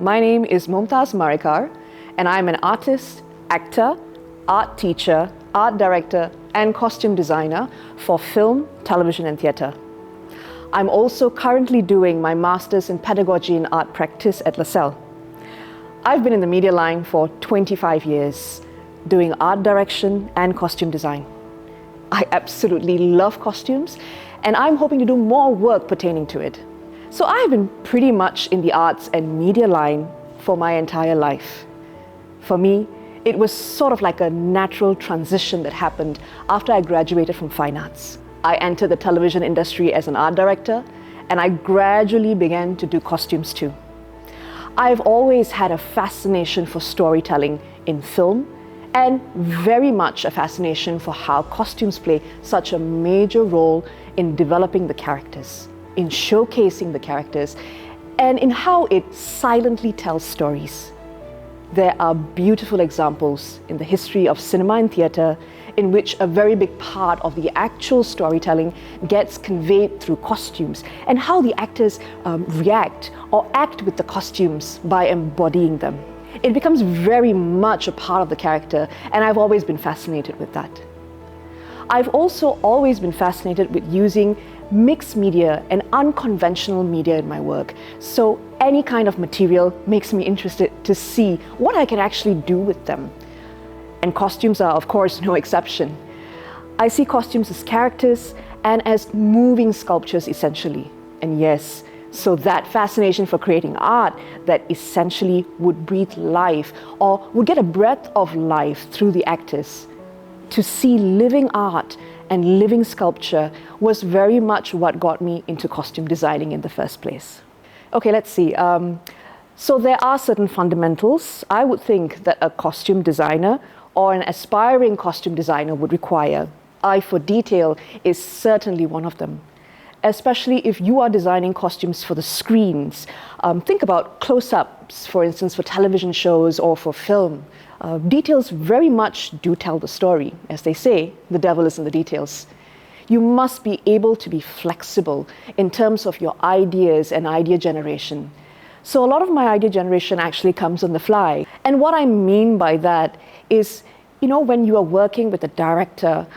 My name is Mumtaz Maricar, and I'm an artist, actor, art teacher, art director, and costume designer for film, television, and theatre. I'm also currently doing my Master's in Pedagogy and Art Practice at LaSalle. I've been in the media line for 25 years, doing art direction and costume design. I absolutely love costumes, and I'm hoping to do more work pertaining to it. So I've been pretty much in the arts and media line for my entire life. For me, it was sort of like a natural transition that happened after I graduated from fine arts. I entered the television industry as an art director, and I gradually began to do costumes too. I've always had a fascination for storytelling in film, and very much a fascination for how costumes play such a major role in developing the characters, in showcasing the characters, and in how it silently tells stories. There are beautiful examples in the history of cinema and theatre in which a very big part of the actual storytelling gets conveyed through costumes, and how the actors react or act with the costumes by embodying them. It becomes very much a part of the character, and I've always been fascinated with that. I've also always been fascinated with using mixed media and unconventional media in my work. So any kind of material makes me interested to see what I can actually do with them. And costumes are, of course, no exception. I see costumes as characters and as moving sculptures, essentially. And yes, so that fascination for creating art that essentially would breathe life or would get a breath of life through the actors. To see living art and living sculpture was very much what got me into costume designing in the first place. Okay, let's see. So there are certain fundamentals I would think that a costume designer or an aspiring costume designer would require. Eye for detail is certainly one of them. Especially if you are designing costumes for the screens. Think about close-ups, for instance, for television shows or for film. Details very much do tell the story. As they say, the devil is in the details. You must be able to be flexible in terms of your ideas and idea generation. So a lot of my idea generation actually comes on the fly. And what I mean by that is, when you are working with a director,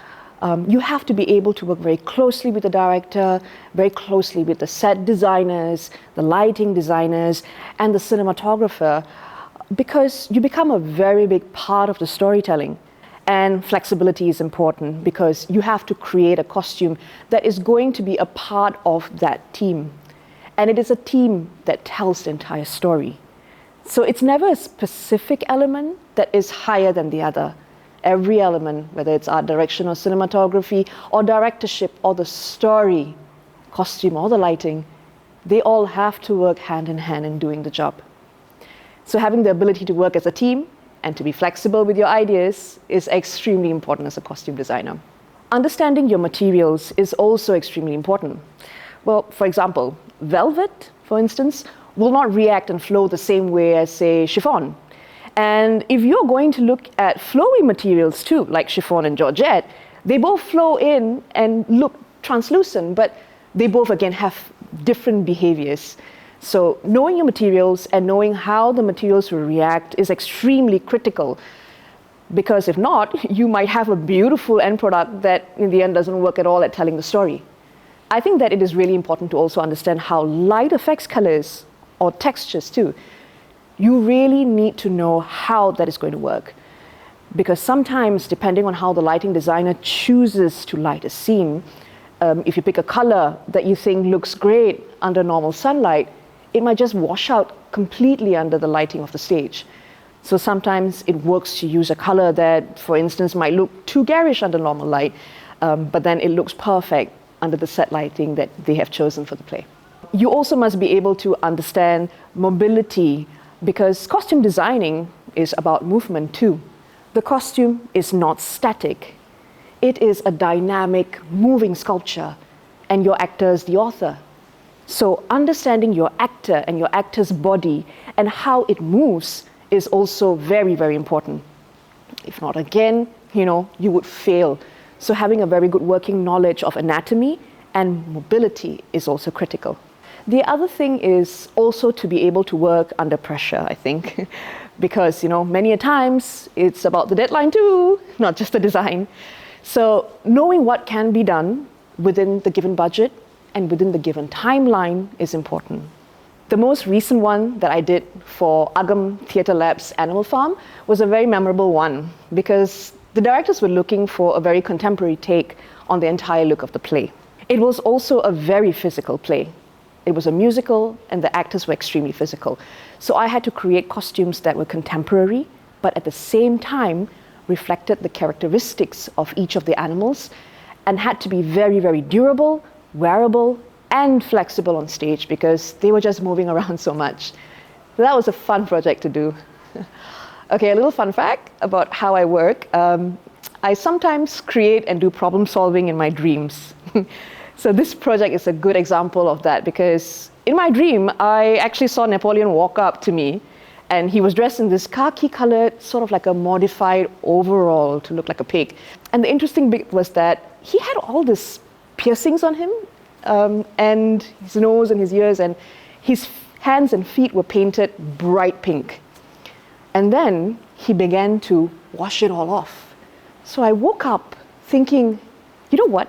you have to be able to work very closely with the director, very closely with the set designers, the lighting designers, and the cinematographer, because you become a very big part of the storytelling. And flexibility is important because you have to create a costume that is going to be a part of that team. And it is a team that tells the entire story. So it's never a specific element that is higher than the other. Every element, whether it's art direction or cinematography or directorship or the story, costume or the lighting, they all have to work hand in hand in doing the job. So having the ability to work as a team and to be flexible with your ideas is extremely important as a costume designer. Understanding your materials is also extremely important. Well, for example, velvet, for instance, will not react and flow the same way as, say, chiffon. And if you're going to look at flowy materials too, like chiffon and georgette, they both flow in and look translucent, but they both again have different behaviors. So knowing your materials and knowing how the materials will react is extremely critical, because if not, you might have a beautiful end product that in the end doesn't work at all at telling the story. I think that it is really important to also understand how light affects colors or textures too. You really need to know how that is going to work, because sometimes, depending on how the lighting designer chooses to light a scene, if you pick a color that you think looks great under normal sunlight, it might just wash out completely under the lighting of the stage. So sometimes it works to use a color that, for instance, might look too garish under normal light, but then it looks perfect under the set lighting that they have chosen for the play. You also must be able to understand mobility, because costume designing is about movement too. The costume is not static. It is a dynamic, moving sculpture, and your actor is the author. So understanding your actor and your actor's body and how it moves is also very, very important. If not, again, you would fail. So having a very good working knowledge of anatomy and mobility is also critical. The other thing is also to be able to work under pressure, I think, because, many a times it's about the deadline too, not just the design. So knowing what can be done within the given budget and within the given timeline is important. The most recent one that I did for AGAM Theatre Lab's Animal Farm was a very memorable one because the directors were looking for a very contemporary take on the entire look of the play. It was also a very physical play. It was a musical and the actors were extremely physical. So I had to create costumes that were contemporary, but at the same time reflected the characteristics of each of the animals and had to be very, very durable, wearable, and flexible on stage because they were just moving around so much. So that was a fun project to do. Okay, a little fun fact about how I work. I sometimes create and do problem solving in my dreams. So this project is a good example of that because in my dream, I actually saw Napoleon walk up to me and he was dressed in this khaki colored, sort of like a modified overall to look like a pig. And the interesting bit was that he had all these piercings on him and his nose and his ears, and his hands and feet were painted bright pink. And then he began to wash it all off. So I woke up thinking, you know what?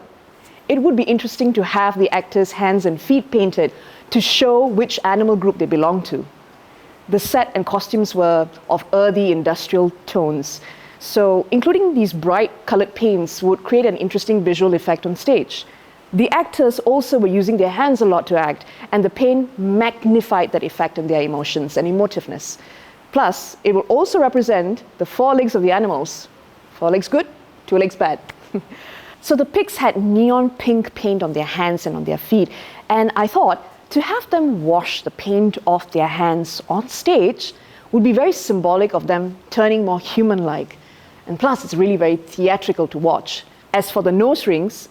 It would be interesting to have the actors' hands and feet painted to show which animal group they belong to. The set and costumes were of earthy industrial tones. So including these bright colored paints would create an interesting visual effect on stage. The actors also were using their hands a lot to act, and the paint magnified that effect on their emotions and emotiveness. Plus, it will also represent the 4 legs of the animals. 4 legs good, 2 legs bad. So the pigs had neon pink paint on their hands and on their feet, and I thought to have them wash the paint off their hands on stage would be very symbolic of them turning more human-like. And plus, it's really very theatrical to watch. As for the nose rings,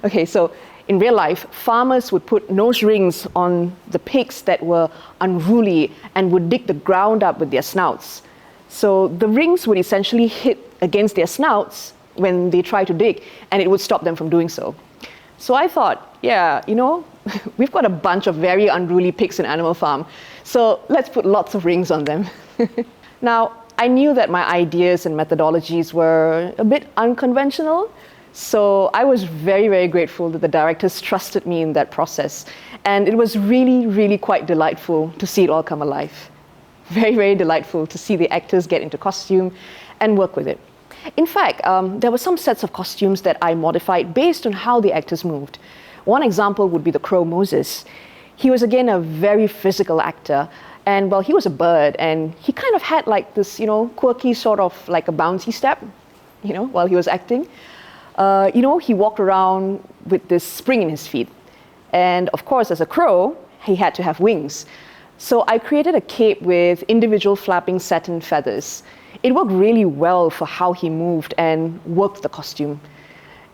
okay, so in real life, farmers would put nose rings on the pigs that were unruly and would dig the ground up with their snouts. So the rings would essentially hit against their snouts when they try to dig, and it would stop them from doing so. So I thought, yeah, we've got a bunch of very unruly pigs in Animal Farm, so let's put lots of rings on them. Now, I knew that my ideas and methodologies were a bit unconventional, so I was very, very grateful that the directors trusted me in that process. And it was really, really quite delightful to see it all come alive. Very, very delightful to see the actors get into costume and work with it. In fact, there were some sets of costumes that I modified based on how the actors moved. One example would be the crow Moses. He was, again, a very physical actor. And, well, he was a bird, and he kind of had like this, quirky sort of like a bouncy step, while he was acting. He walked around with this spring in his feet. And, of course, as a crow, he had to have wings. So I created a cape with individual flapping satin feathers. It worked really well for how he moved and worked the costume.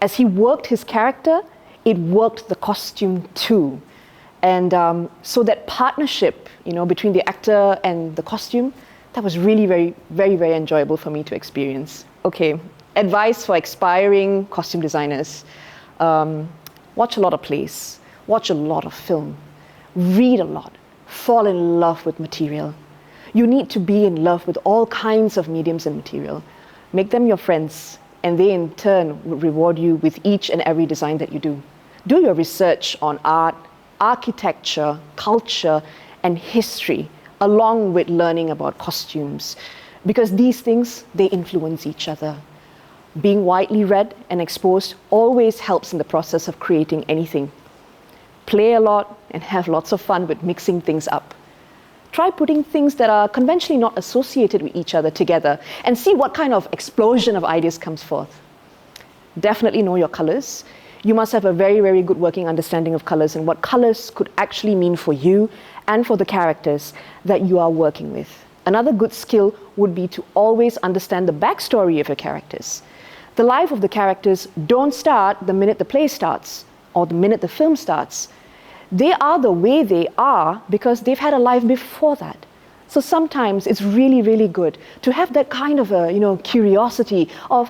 As he worked his character, it worked the costume too. And so that partnership, between the actor and the costume, that was really very, very, very enjoyable for me to experience. Okay, advice for aspiring costume designers. Watch a lot of plays, watch a lot of film, read a lot, fall in love with material. You need to be in love with all kinds of mediums and material. Make them your friends, and they in turn will reward you with each and every design that you do. Do your research on art, architecture, culture, and history, along with learning about costumes, because these things, they influence each other. Being widely read and exposed always helps in the process of creating anything. Play a lot and have lots of fun with mixing things up. Try putting things that are conventionally not associated with each other together and see what kind of explosion of ideas comes forth. Definitely know your colors. You must have a very, very good working understanding of colors and what colors could actually mean for you and for the characters that you are working with. Another good skill would be to always understand the backstory of your characters. The life of the characters don't start the minute the play starts or the minute the film starts. They are the way they are because they've had a life before that. So sometimes it's really, really good to have that kind of a curiosity of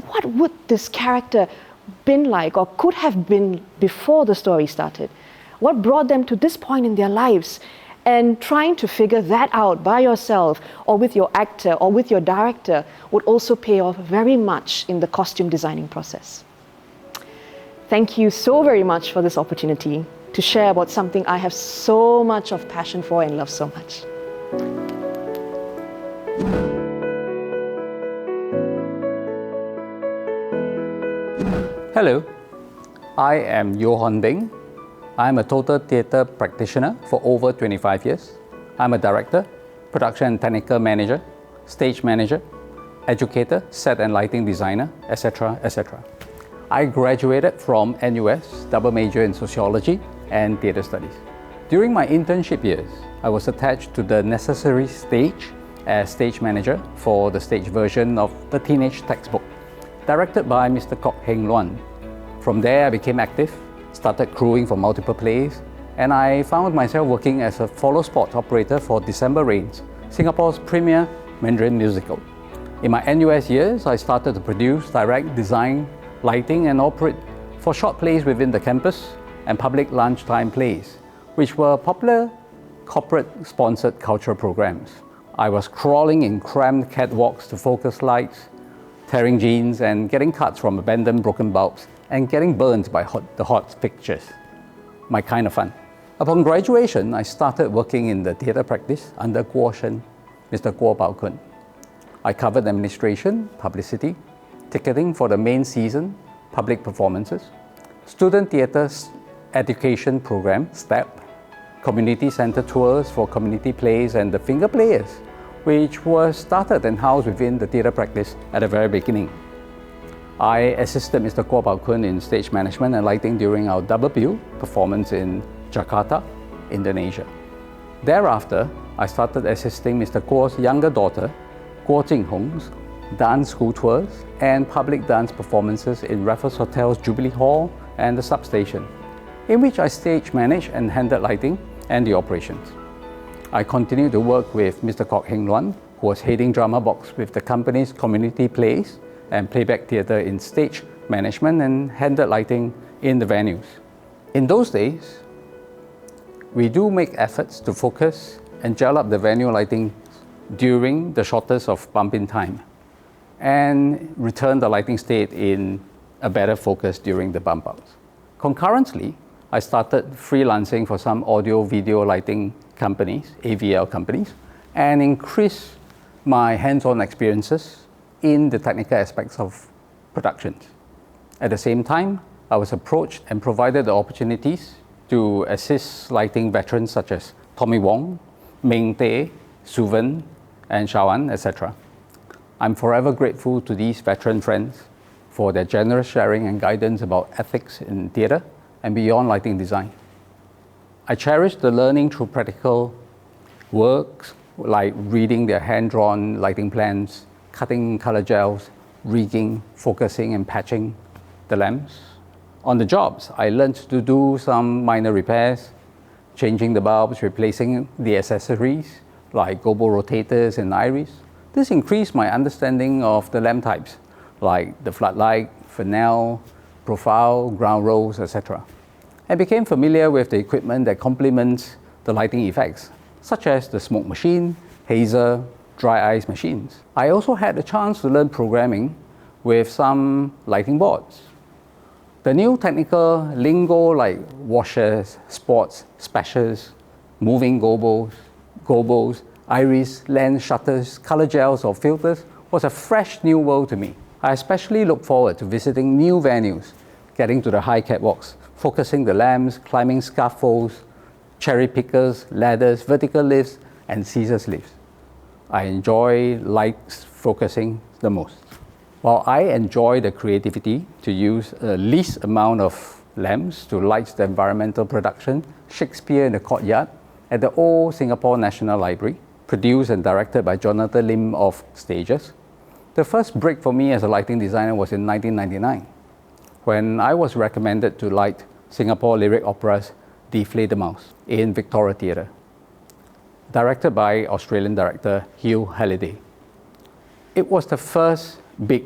what would this character been like or could have been before the story started. what brought them to this point in their lives, and trying to figure that out by yourself or with your actor or with your director would also pay off very much in the costume designing process. Thank you so very much for this opportunity to share about something I have so much of passion for and love so much. Hello, I am Yeo Hon Beng. I'm a total theatre practitioner for over 25 years. I'm a director, production and technical manager, stage manager, educator, set and lighting designer, etc., etc. I graduated from NUS, double major in sociology and theatre studies. During my internship years, I was attached to the necessary stage as stage manager for the stage version of the teenage textbook, directed by Mr. Kok Heng Luan. From there, I became active, started crewing for multiple plays, and I found myself working as a follow spot operator for December Rains, Singapore's premier Mandarin musical. In my NUS years, I started to produce, direct, design, lighting, and operate for short plays within the campus and public lunchtime plays, which were popular corporate-sponsored cultural programs. I was crawling in cramped catwalks to focus lights, tearing jeans and getting cuts from abandoned broken bulbs, and getting burned by the hot fixtures. My kind of fun. Upon graduation, I started working in the theatre practice under Guo Shen, Mr. Guo Baokun. I covered administration, publicity, ticketing for the main season, public performances, student theatre education program, STEP, community centre tours for community plays, and the finger players, which was started and housed within the theatre practice at the very beginning. I assisted Mr. Guo Baokun in stage management and lighting during our double bill performance in Jakarta, Indonesia. Thereafter, I started assisting Mr. Guo's younger daughter, Guo Jinghong's dance school tours and public dance performances in Raffles Hotel's Jubilee Hall and the substation, in which I stage managed and handled lighting and the operations. I continued to work with Mr. Kok Heng Luan, who was heading drama box with the company's community plays and playback theatre in stage management and handled lighting in the venues. In those days, we do make efforts to focus and gel up the venue lighting during the shortest of bump-in time and return the lighting state in a better focus during the bump-outs. Concurrently, I started freelancing for some audio-video lighting companies, AVL companies, and increased my hands-on experiences in the technical aspects of productions. At the same time, I was approached and provided the opportunities to assist lighting veterans such as Tommy Wong, Ming Teh, Suvan, and Shawan, etc. I'm forever grateful to these veteran friends for their generous sharing and guidance about ethics in theatre and beyond lighting design. I cherish the learning through practical works like reading their hand-drawn lighting plans, cutting color gels, rigging, focusing, and patching the lamps. On the jobs, I learned to do some minor repairs, changing the bulbs, replacing the accessories like gobo rotators and iris. This increased my understanding of the lamp types like the floodlight, Fresnel, profile, ground rolls, etc. I became familiar with the equipment that complements the lighting effects, such as the smoke machine, hazer, dry ice machines. I also had a chance to learn programming with some lighting boards. The new technical lingo like washers, spots, splashes, moving gobos, iris, lens shutters, color gels or filters was a fresh new world to me. I especially look forward to visiting new venues, getting to the high catwalks, focusing the lamps, climbing scaffolds, cherry pickers, ladders, vertical lifts, and scissors lifts. I enjoy lights focusing the most. While I enjoy the creativity to use the least amount of lamps to light the environmental production, Shakespeare in the Courtyard at the Old Singapore National Library, produced and directed by Jonathan Lim of Stages, the first break for me as a lighting designer was in 1999, when I was recommended to light Singapore lyric opera's Die Fledermaus in Victoria Theatre, directed by Australian director Hugh Halliday. It was the first big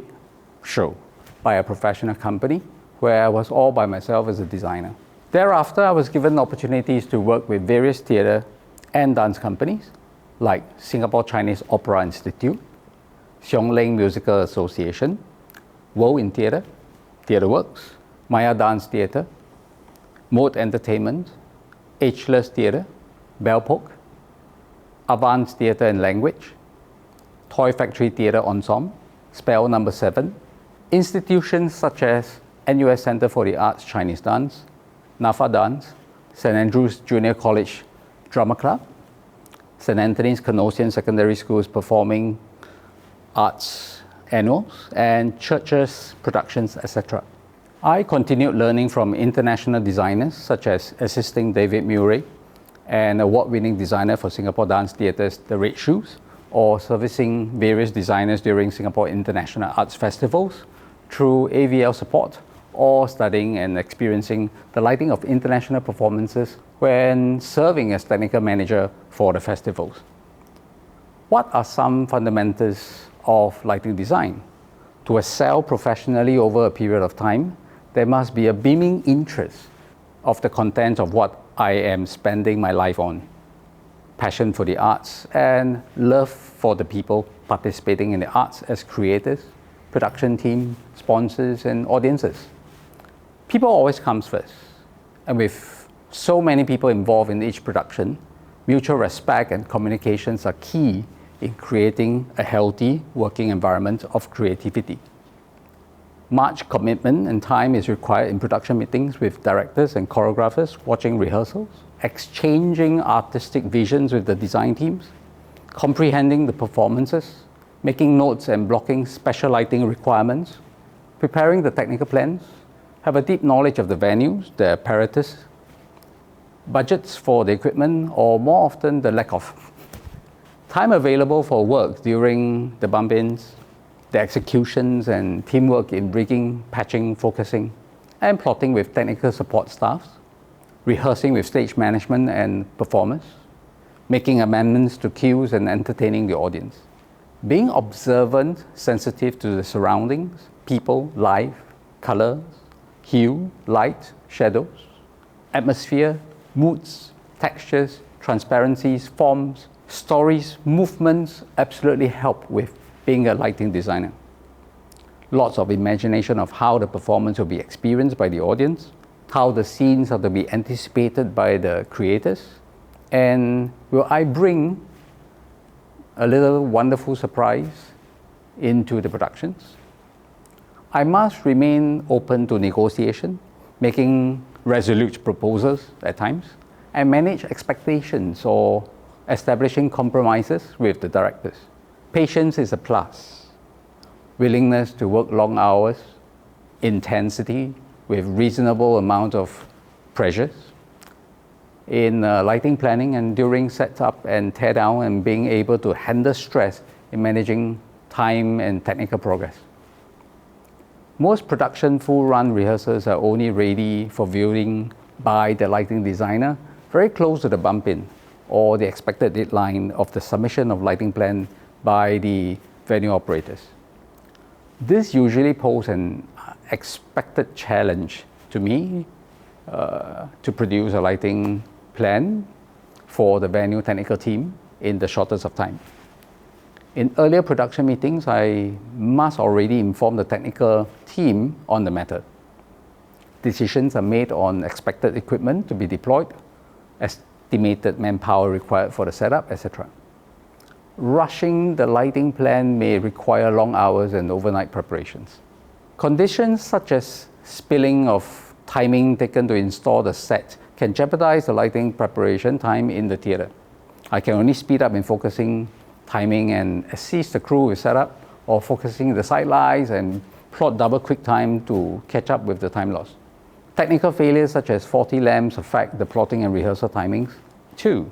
show by a professional company where I was all by myself as a designer. Thereafter, I was given opportunities to work with various theatre and dance companies like Singapore Chinese Opera Institute, Siong Ling Musical Association, World in Theatre, Theatre Works, Maya Dance Theatre, Mode Entertainment, Ageless Theatre, Bellpoke, Avance Theatre and Language, Toy Factory Theatre Ensemble, Spell Number 7, institutions such as NUS Centre for the Arts Chinese Dance, NAFA Dance, St. Andrews Junior College Drama Club, St. Anthony's Canossian Secondary School's Performing Arts Annuals, and churches, productions, etc. I continued learning from international designers such as assisting David Murray, an award-winning designer for Singapore Dance Theatre's The Red Shoes, or servicing various designers during Singapore International Arts Festivals through AVL support, or studying and experiencing the lighting of international performances when serving as technical manager for the festivals. What are some fundamentals of lighting design? To excel professionally over a period of time, there must be a beaming interest of the content of what I am spending my life on, passion for the arts, and love for the people participating in the arts as creators, production team, sponsors, and audiences. People always comes first, and with so many people involved in each production, mutual respect and communications are key in creating a healthy working environment of creativity. Much commitment and time is required in production meetings with directors and choreographers watching rehearsals, exchanging artistic visions with the design teams, comprehending the performances, making notes and blocking special lighting requirements, preparing the technical plans, have a deep knowledge of the venues, the apparatus, budgets for the equipment, or more often the lack of. Time available for work during the bump-ins, the executions and teamwork in rigging, patching, focusing, and plotting with technical support staffs, rehearsing with stage management and performers, making amendments to cues and entertaining the audience. Being observant, sensitive to the surroundings, people, life, colors, hue, light, shadows, atmosphere, moods, textures, transparencies, forms, stories, movements absolutely help with being a lighting designer. Lots of imagination of how the performance will be experienced by the audience, how the scenes are to be anticipated by the creators, and will I bring a little wonderful surprise into the productions? I must remain open to negotiation, making resolute proposals at times, and manage expectations or establishing compromises with the directors. Patience is a plus. Willingness to work long hours, intensity with reasonable amount of pressures in lighting planning and during setup and tear down, and being able to handle stress in managing time and technical progress. Most production full-run rehearsals are only ready for viewing by the lighting designer very close to the bump-in or the expected deadline of the submission of lighting plan by the venue operators. This usually poses an expected challenge to me to produce a lighting plan for the venue technical team in the shortest of time. In earlier production meetings, I must already inform the technical team on the matter. Decisions are made on expected equipment to be deployed, estimated manpower required for the setup, etc. Rushing the lighting plan may require long hours and overnight preparations. Conditions such as spilling of timing taken to install the set can jeopardize the lighting preparation time in the theatre. I can only speed up in focusing timing and assist the crew with setup, or focusing the sidelights and plot double quick time to catch up with the time loss. Technical failures such as faulty lamps affect the plotting and rehearsal timings. 2.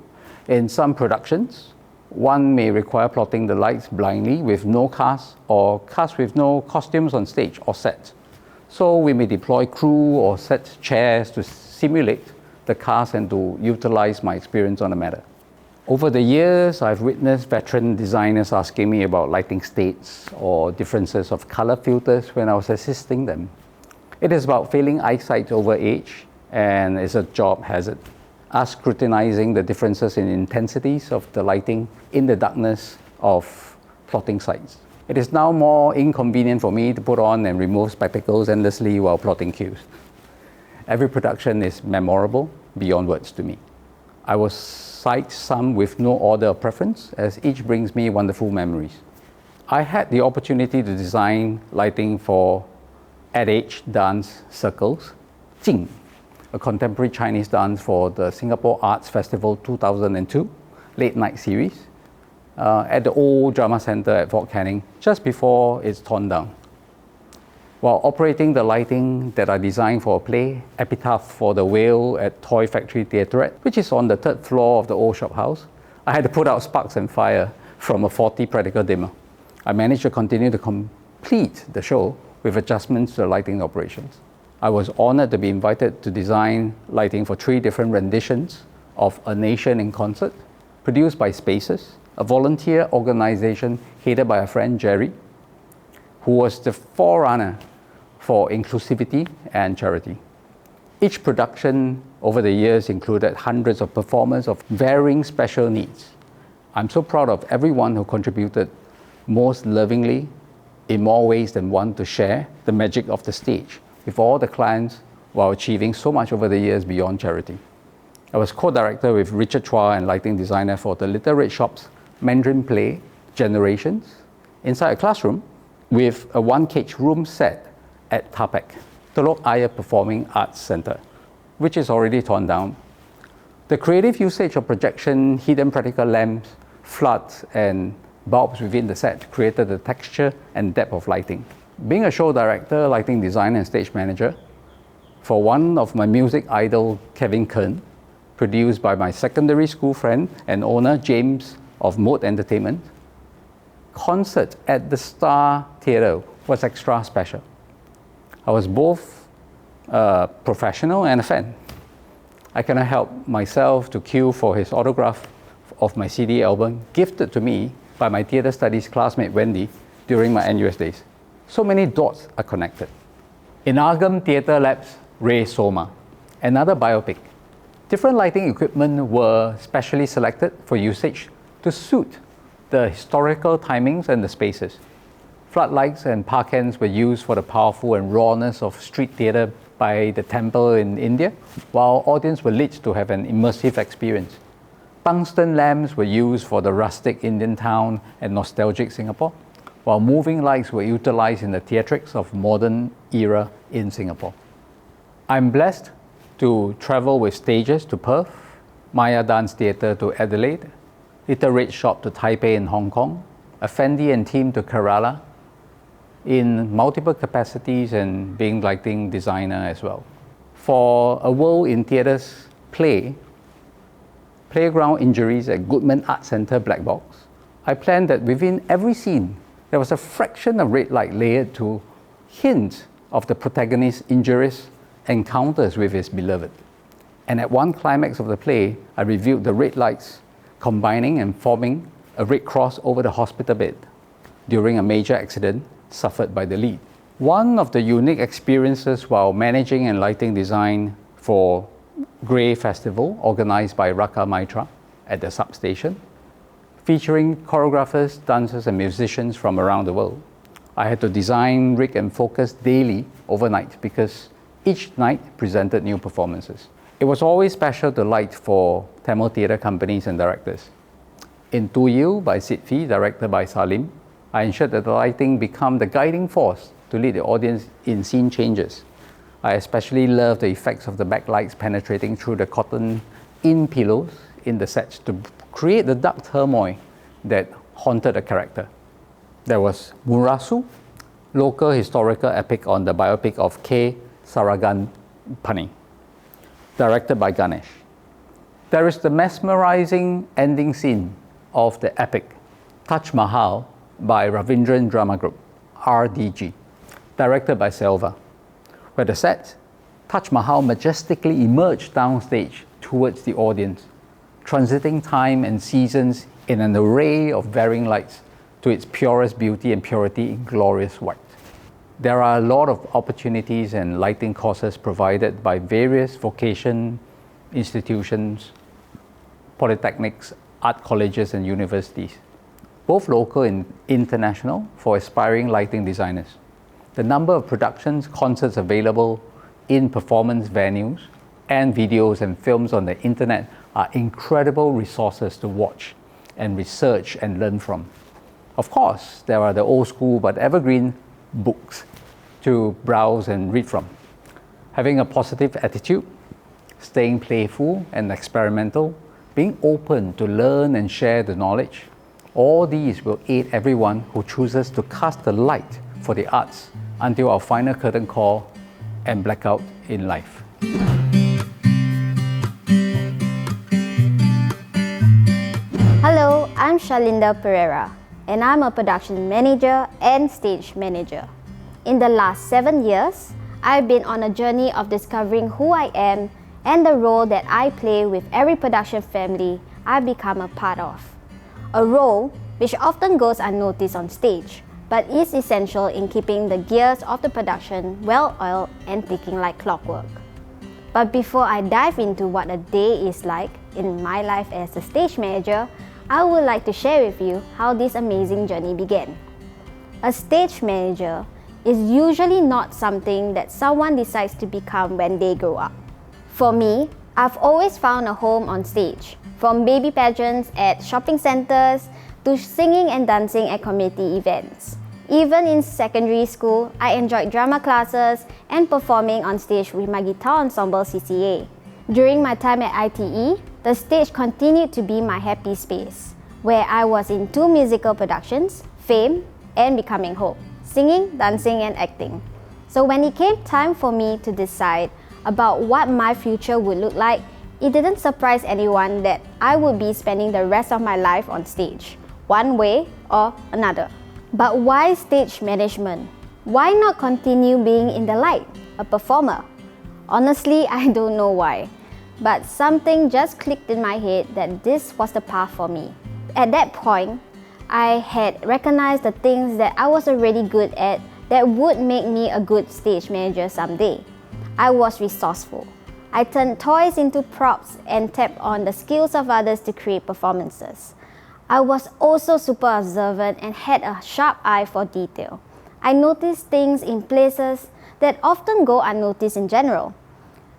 In some productions, one may require plotting the lights blindly with no cast, or cast with no costumes on stage or set. So we may deploy crew or set chairs to simulate the cast and to utilize my experience on the matter. Over the years, I've witnessed veteran designers asking me about lighting states or differences of color filters when I was assisting them. It is about failing eyesight over age, and it's a job hazard. Us scrutinizing the differences in intensities of the lighting in the darkness of plotting sites. It is now more inconvenient for me to put on and remove spectacles endlessly while plotting queues. Every production is memorable beyond words to me. I will cite some with no order of preference, as each brings me wonderful memories. I had the opportunity to design lighting for at-age dance circles, Jing, a contemporary Chinese dance for the Singapore Arts Festival 2002 late night series at the old drama center at Fort Canning just before it's torn down. While operating the lighting that I designed for a play, Epitaph for the Whale at Toy Factory Theaterette, which is on the 3rd floor of the old shop house, I had to put out sparks and fire from a faulty practical dimmer. I managed to continue to complete the show with adjustments to the lighting operations. I was honored to be invited to design lighting for 3 different renditions of A Nation in Concert, produced by Spaces, a volunteer organization headed by a friend, Jerry, who was the forerunner for inclusivity and charity. Each production over the years included hundreds of performers of varying special needs. I'm so proud of everyone who contributed most lovingly in more ways than one to share the magic of the stage with all the clients while achieving so much over the years beyond charity. I was co-director with Richard Chua and lighting designer for the Little Red Shop's Mandarin play, Generations, inside a classroom with a 1-cage room set at Tapek, Telok Ayer Performing Arts Centre, which is already torn down. The creative usage of projection, hidden practical lamps, floods, and bulbs within the set created the texture and depth of lighting. Being a show director, lighting designer, and stage manager for one of my music idol, Kevin Kern, produced by my secondary school friend and owner, James of Mode Entertainment, concert at the Star Theatre was extra special. I was both a professional and a fan. I cannot help myself to queue for his autograph of my CD album, gifted to me by my theatre studies classmate Wendy during my NUS days. So many dots are connected. In AGAM Theatre Labs, Ray Soma, another biopic. Different lighting equipment were specially selected for usage to suit the historical timings and the spaces. Floodlights and parkens were used for the powerful and rawness of street theatre by the temple in India, while audience were lit to have an immersive experience. Tungsten lamps were used for the rustic Indian town and nostalgic Singapore, while moving lights were utilized in the theatrics of modern era in Singapore. I'm blessed to travel with stages to Perth, Maya Dance Theatre to Adelaide, Little Red Shop to Taipei in Hong Kong, Effendi and team to Kerala, in multiple capacities and being lighting designer as well. For A World in Theatres play, Playground Injuries at Goodman Art Centre Black Box, I planned that within every scene, there was a fraction of red light layered to hint of the protagonist's injurious encounters with his beloved. And at one climax of the play, I revealed the red lights combining and forming a red cross over the hospital bed during a major accident suffered by the lead. One of the unique experiences while managing and lighting design for Grey Festival, organized by Raka Maitra at the substation, featuring choreographers, dancers, and musicians from around the world. I had to design, rig, and focus daily overnight because each night presented new performances. It was always special to light for Tamil theatre companies and directors. In Tuyil by Sidfi, directed by Salim, I ensured that the lighting become the guiding force to lead the audience in scene changes. I especially love the effects of the backlights penetrating through the cotton-in pillows in the sets to create the dark turmoil that haunted the character. There was Murasu, local historical epic on the biopic of K. Saragapani, directed by Ganesh. There is the mesmerizing ending scene of the epic Taj Mahal by Ravindran Drama Group, RDG, directed by Selva, where the set Taj Mahal majestically emerged downstage towards the audience, transiting time and seasons in an array of varying lights to its purest beauty and purity in glorious white. There are a lot of opportunities and lighting courses provided by various vocation institutions, polytechnics, art colleges and universities, both local and international, for aspiring lighting designers. The number of productions, concerts available in performance venues, and videos and films on the internet are incredible resources to watch and research and learn from. Of course, there are the old school but evergreen books to browse and read from. Having a positive attitude, staying playful and experimental, being open to learn and share the knowledge, all these will aid everyone who chooses to cast the light for the arts until our final curtain call and blackout in life. Hello, I'm Charlinda Pereira, and I'm a production manager and stage manager. In the last 7 years, I've been on a journey of discovering who I am and the role that I play with every production family I become a part of. A role which often goes unnoticed on stage, but is essential in keeping the gears of the production well-oiled and ticking like clockwork. But before I dive into what a day is like in my life as a stage manager, I would like to share with you how this amazing journey began. A stage manager is usually not something that someone decides to become when they grow up. For me, I've always found a home on stage, from baby pageants at shopping centers to singing and dancing at community events. Even in secondary school, I enjoyed drama classes and performing on stage with my guitar ensemble CCA. During my time at ITE, the stage continued to be my happy space, where I was in 2 musical productions, Fame and Becoming Hope, singing, dancing and acting. So when it came time for me to decide about what my future would look like, it didn't surprise anyone that I would be spending the rest of my life on stage, one way or another. But why stage management? Why not continue being in the light, a performer? Honestly, I don't know why, but something just clicked in my head that this was the path for me. At that point, I had recognized the things that I was already good at that would make me a good stage manager someday. I was resourceful. I turned toys into props and tapped on the skills of others to create performances. I was also super observant and had a sharp eye for detail. I noticed things in places that often go unnoticed in general.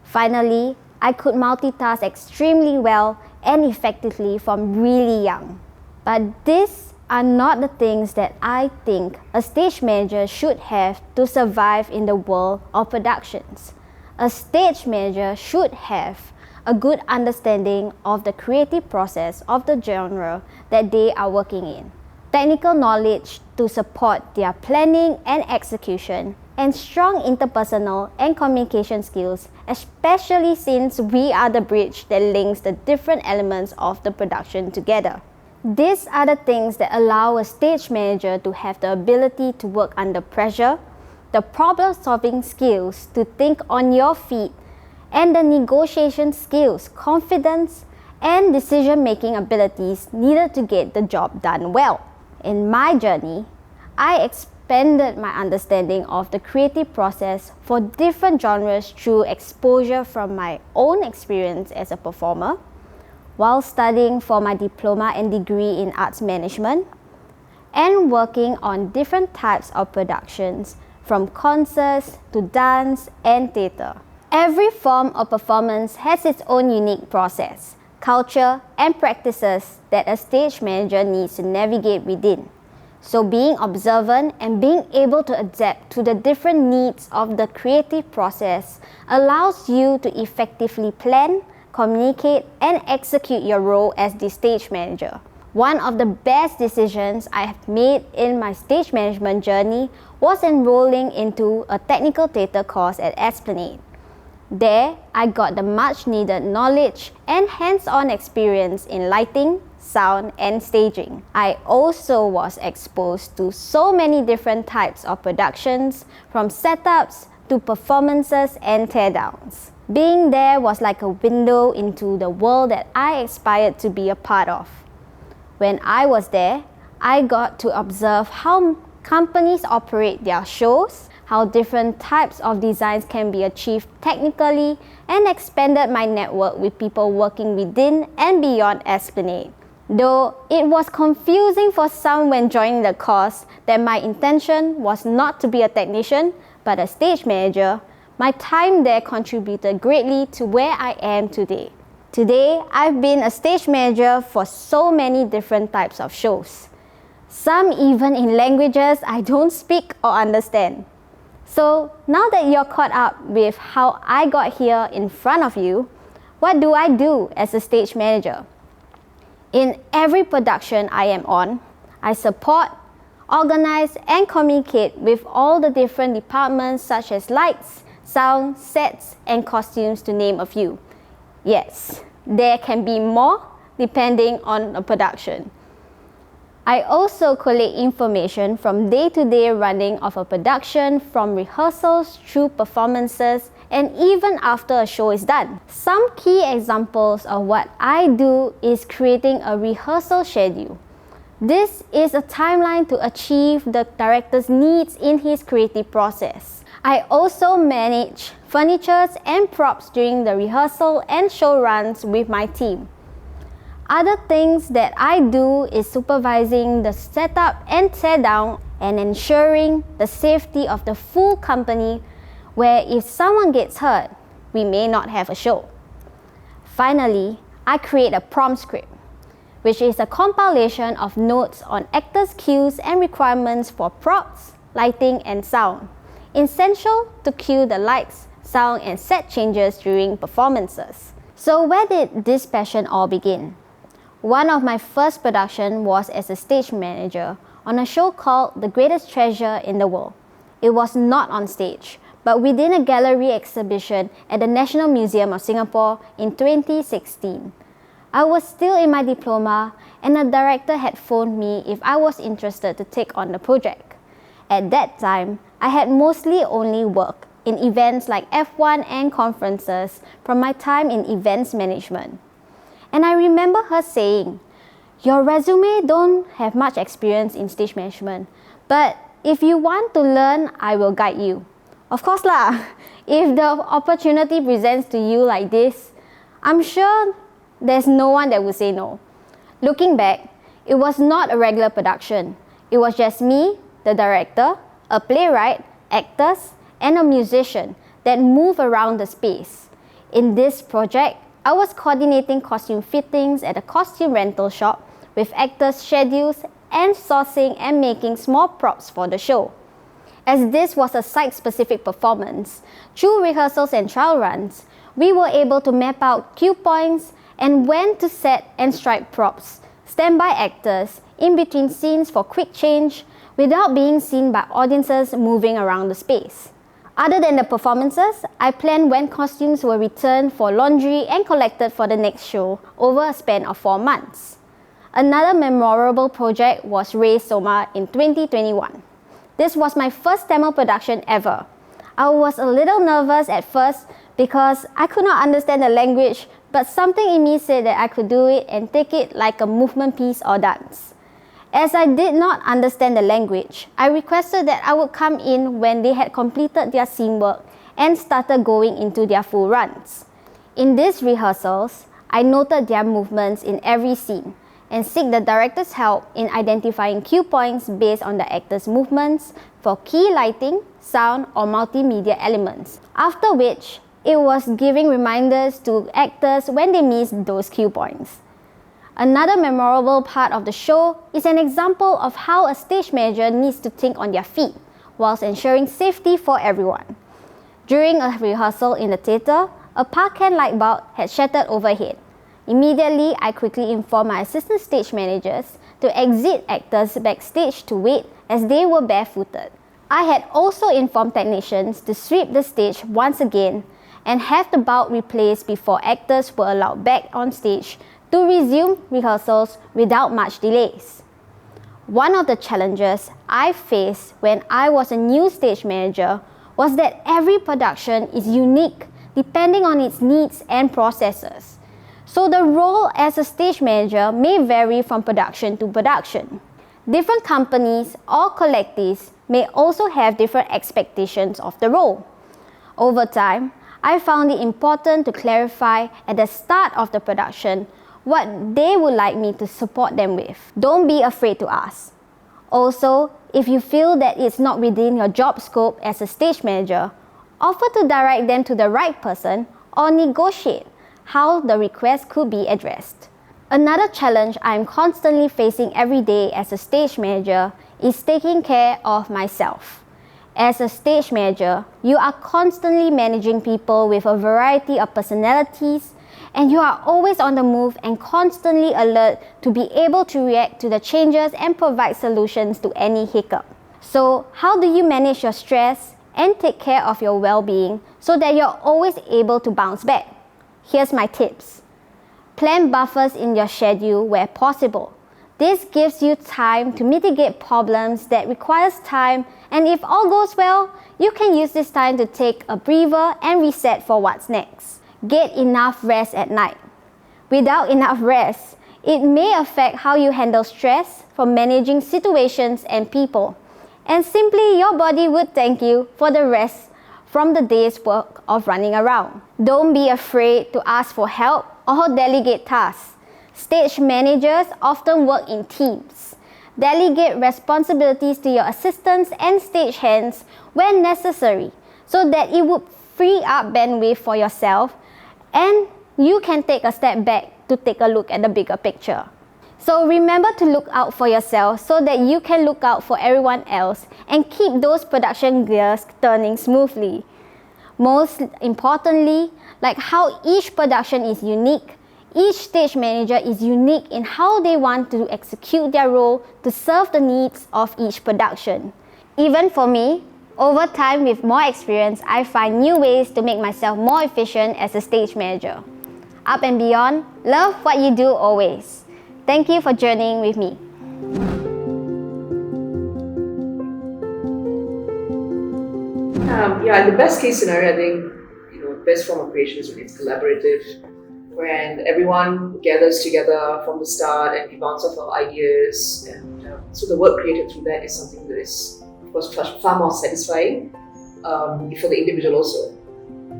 Finally, I could multitask extremely well and effectively from really young. But these are not the things that I think a stage manager should have to survive in the world of productions. A stage manager should have a good understanding of the creative process of the genre that they are working in, technical knowledge to support their planning and execution, and strong interpersonal and communication skills, especially since we are the bridge that links the different elements of the production together. These are the things that allow a stage manager to have the ability to work under pressure, the problem-solving skills to think on your feet, and the negotiation skills, confidence, and decision-making abilities needed to get the job done well. In my journey, I expanded my understanding of the creative process for different genres through exposure from my own experience as a performer, while studying for my diploma and degree in arts management, and working on different types of productions, from concerts to dance and theatre. Every form of performance has its own unique process, culture, and practices that a stage manager needs to navigate within. So being observant and being able to adapt to the different needs of the creative process allows you to effectively plan, communicate, and execute your role as the stage manager. One of the best decisions I have made in my stage management journey was enrolling into a technical theatre course at Esplanade. There, I got the much needed knowledge and hands-on experience in lighting, sound, and staging. I also was exposed to so many different types of productions, from setups to performances and teardowns. Being there was like a window into the world that I aspired to be a part of. When I was there, I got to observe how companies operate their shows, how different types of designs can be achieved technically, and expanded my network with people working within and beyond Esplanade. Though it was confusing for some when joining the course that my intention was not to be a technician, but a stage manager, my time there contributed greatly to where I am today. Today, I've been a stage manager for so many different types of shows. Some even in languages I don't speak or understand. So now that you're caught up with how I got here in front of you, what do I do as a stage manager? In every production I am on, I support, organize, and communicate with all the different departments such as lights, sound, sets, and costumes, to name a few. Yes, there can be more depending on a production. I also collect information from day-to-day running of a production, from rehearsals through performances, and even after a show is done. Some key examples of what I do is creating a rehearsal schedule. This is a timeline to achieve the director's needs in his creative process. I also manage furniture and props during the rehearsal and show runs with my team. Other things that I do is supervising the setup and teardown and ensuring the safety of the full company, where if someone gets hurt, we may not have a show. Finally, I create a prompt script, which is a compilation of notes on actors' cues and requirements for props, lighting, and sound, essential to cue the lights, sound, and set changes during performances. So where did this passion all begin? One of my first productions was as a stage manager on a show called The Greatest Treasure in the World. It was not on stage, but within a gallery exhibition at the National Museum of Singapore in 2016. I was still in my diploma, and the director had phoned me if I was interested to take on the project. At that time, I had mostly only worked in events like F1 and conferences from my time in events management. And I remember her saying, "Your resume don't have much experience in stage management, but if you want to learn, I will guide you." Of course lah, if the opportunity presents to you like this, I'm sure there's no one that would say no. Looking back, it was not a regular production. It was just me, the director, a playwright, actors, and a musician that move around the space. In this project, I was coordinating costume fittings at a costume rental shop with actors' schedules and sourcing and making small props for the show. As this was a site-specific performance, through rehearsals and trial runs, we were able to map out cue points and when to set and strike props, standby actors in between scenes for quick change without being seen by audiences moving around the space. Other than the performances, I planned when costumes were returned for laundry and collected for the next show over a span of 4 months. Another memorable project was Ray Soma in 2021. This was my first Tamil production ever. I was a little nervous at first because I could not understand the language, but something in me said that I could do it and take it like a movement piece or dance. As I did not understand the language, I requested that I would come in when they had completed their scene work and started going into their full runs. In these rehearsals, I noted their movements in every scene and seek the director's help in identifying cue points based on the actors' movements for key lighting, sound, or multimedia elements, after which it was giving reminders to actors when they missed those cue points. Another memorable part of the show is an example of how a stage manager needs to think on their feet whilst ensuring safety for everyone. During a rehearsal in the theatre, a parkan light bulb had shattered overhead. Immediately, I quickly informed my assistant stage managers to exit actors backstage to wait as they were barefooted. I had also informed technicians to sweep the stage once again and have the bulb replaced before actors were allowed back on stage to resume rehearsals without much delays. One of the challenges I faced when I was a new stage manager was that every production is unique depending on its needs and processes. So the role as a stage manager may vary from production to production. Different companies or collectives may also have different expectations of the role. Over time, I found it important to clarify at the start of the production what they would like me to support them with. Don't be afraid to ask. Also, if you feel that it's not within your job scope as a stage manager, offer to direct them to the right person or negotiate how the request could be addressed. Another challenge I'm constantly facing every day as a stage manager is taking care of myself. As a stage manager, you are constantly managing people with a variety of personalities, and you are always on the move and constantly alert to be able to react to the changes and provide solutions to any hiccup. So, how do you manage your stress and take care of your well-being so that you're always able to bounce back? Here's my tips. Plan buffers in your schedule where possible. This gives you time to mitigate problems that requires time, and if all goes well, you can use this time to take a breather and reset for what's next. Get enough rest at night. Without enough rest, it may affect how you handle stress from managing situations and people, and simply your body would thank you for the rest from the day's work of running around. Don't be afraid to ask for help or delegate tasks. Stage managers often work in teams. Delegate responsibilities to your assistants and stagehands when necessary so that it would free up bandwidth for yourself and you can take a step back to take a look at the bigger picture. So remember to look out for yourself so that you can look out for everyone else and keep those production gears turning smoothly. Most importantly, like how each production is unique, each stage manager is unique in how they want to execute their role to serve the needs of each production. Even for me, over time with more experience, I find new ways to make myself more efficient as a stage manager. Up and beyond, love what you do always. Thank you for journeying with me. In the best case scenario, I think best form of creation is when it's collaborative, when everyone gathers together from the start and we bounce off our ideas, and so the work created through that is something that is, of course, far more satisfying for the individual also.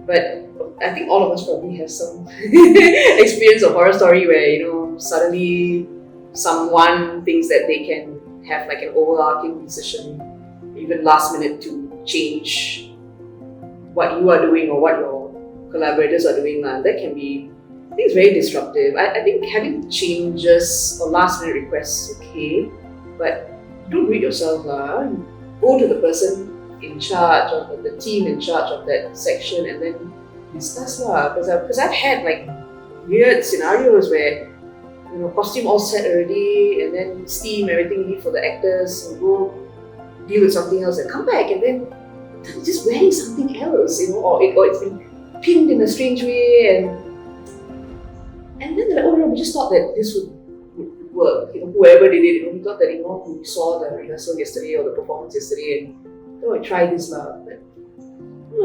But I think all of us probably have some experience of horror story where suddenly someone thinks that they can have like an overarching decision, even last minute, to change what you are doing or what your collaborators are doing. That can be, I think it's very disruptive. I think having changes or last minute requests is okay, but don't do it yourself. Go to the person in charge or the team in charge of that section and then discuss because I've had like weird scenarios where costume all set already and then steam everything, leave for the actors and go deal with something else and come back and then they're just wearing something else, or it's been pinned in a strange way and then they're like, oh no, we just thought that this would work. Whoever did it, we thought that we saw the rehearsal yesterday or the performance yesterday and I try this now.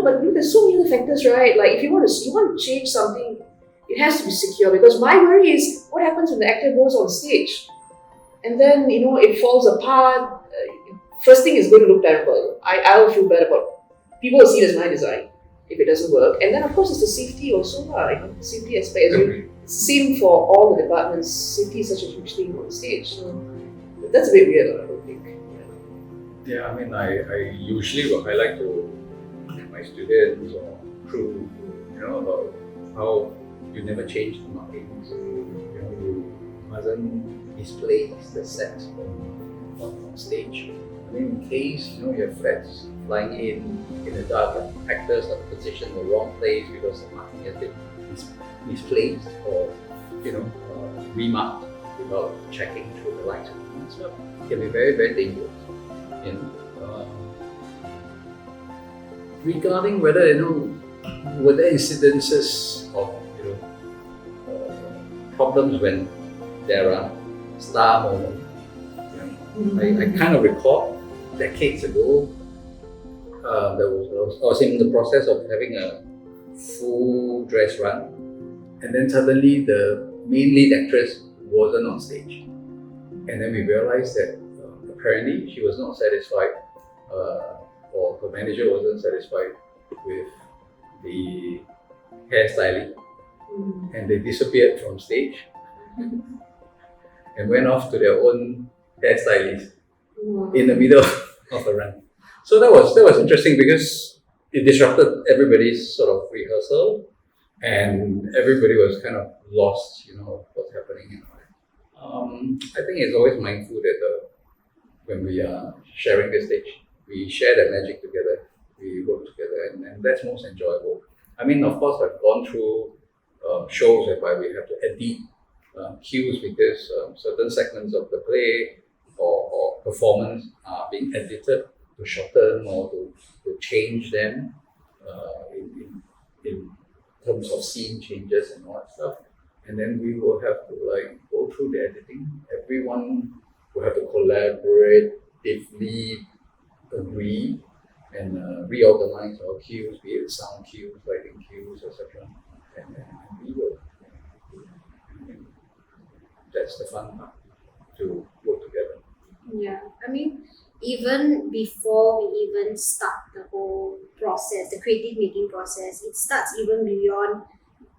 But there's so many other factors, right? Like if you want to change something, it has to be secure, because my worry is what happens when the actor goes on stage and then it falls apart. First thing is going to look terrible. I'll feel bad about it. People will see it as my design if it doesn't work. And then of course it's the safety also, the safety aspect. Same for all the departments. Safety is such a huge thing on stage. So that's a bit weird, I don't think. Yeah, I mean, I usually what I like to my students or crew, about how you never change the markings. You mustn't misplace the sets on stage. I mean, in case you have threats flying in the dark, and actors are positioned in the wrong place because the marking has been misplaced or remarked without checking through the lights. So it can be very, very dangerous. Regarding whether were there incidences of problems when there are star moments. I kind of recall decades ago, I was in the process of having a full dress run, and then suddenly the main lead actress wasn't on stage, and then we realized that apparently she was not satisfied or her manager wasn't satisfied with the hairstyling, and they disappeared from stage and went off to their own hairstylist in the middle of the run. So that was interesting because it disrupted everybody's sort of rehearsal, and everybody was kind of lost, what's happening. I think it's always mindful that when we are sharing the stage, we share the magic together, we work together, and that's most enjoyable. I mean, of course, I've gone through shows whereby we have to edit cues because certain segments of the play or performance are being edited to shorten or to change them in terms of scene changes and all that stuff. And then we will have to go through the editing. Everyone will have to collaboratively agree and reorganize our cues, be it sound cues, lighting cues, etc. And we will. That's the fun part, to work together. Yeah, I mean, even before we even start the whole process, the creative making process, it starts even beyond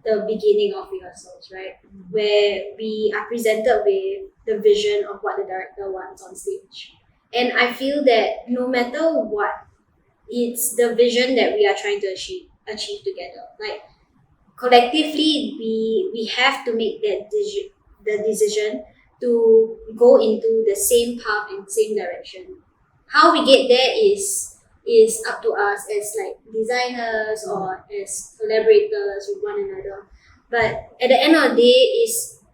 the beginning of rehearsals, right? Where we are presented with the vision of what the director wants on stage. And I feel that no matter what, it's the vision that we are trying to achieve together. Like, collectively, we have to make the decision to go into the same path and same direction. How we get there is up to us as like designers or as collaborators with one another. But at the end of the day,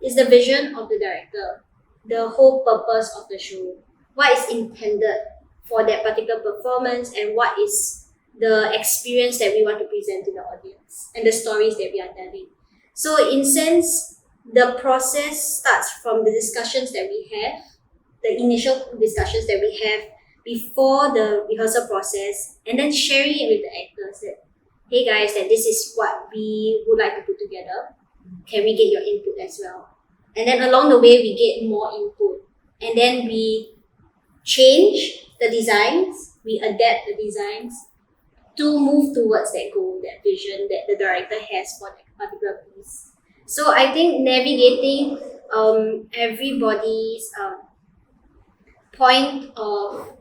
is the vision of the director, the whole purpose of the show, what is intended for that particular performance, and what is the experience that we want to present to the audience and the stories that we are telling. So in sense, the process starts from the discussions that we have, the initial discussions that we have before the rehearsal process, and then sharing it with the actors that, hey guys, that this is what we would like to put together. Can we get your input as well? And then along the way, we get more input. And then we change the designs, we adapt the designs to move towards that goal, that vision that the director has for that particular piece. So I think navigating everybody's point of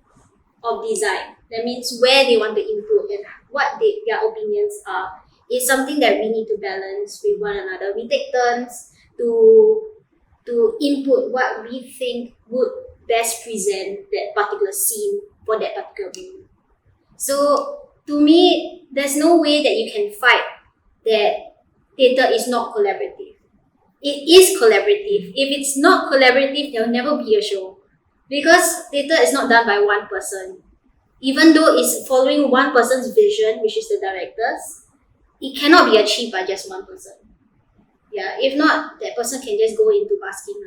design, that means where they want to input and what their opinions are, is something that we need to balance with one another. We take turns to input what we think would best present that particular scene for that particular movie. So to me, there's no way that you can fight that theatre is not collaborative. It is collaborative. If it's not collaborative, there will never be a show. Because theatre is not done by one person. Even though it's following one person's vision, which is the director's, it cannot be achieved by just one person. Yeah, if not, that person can just go into basking.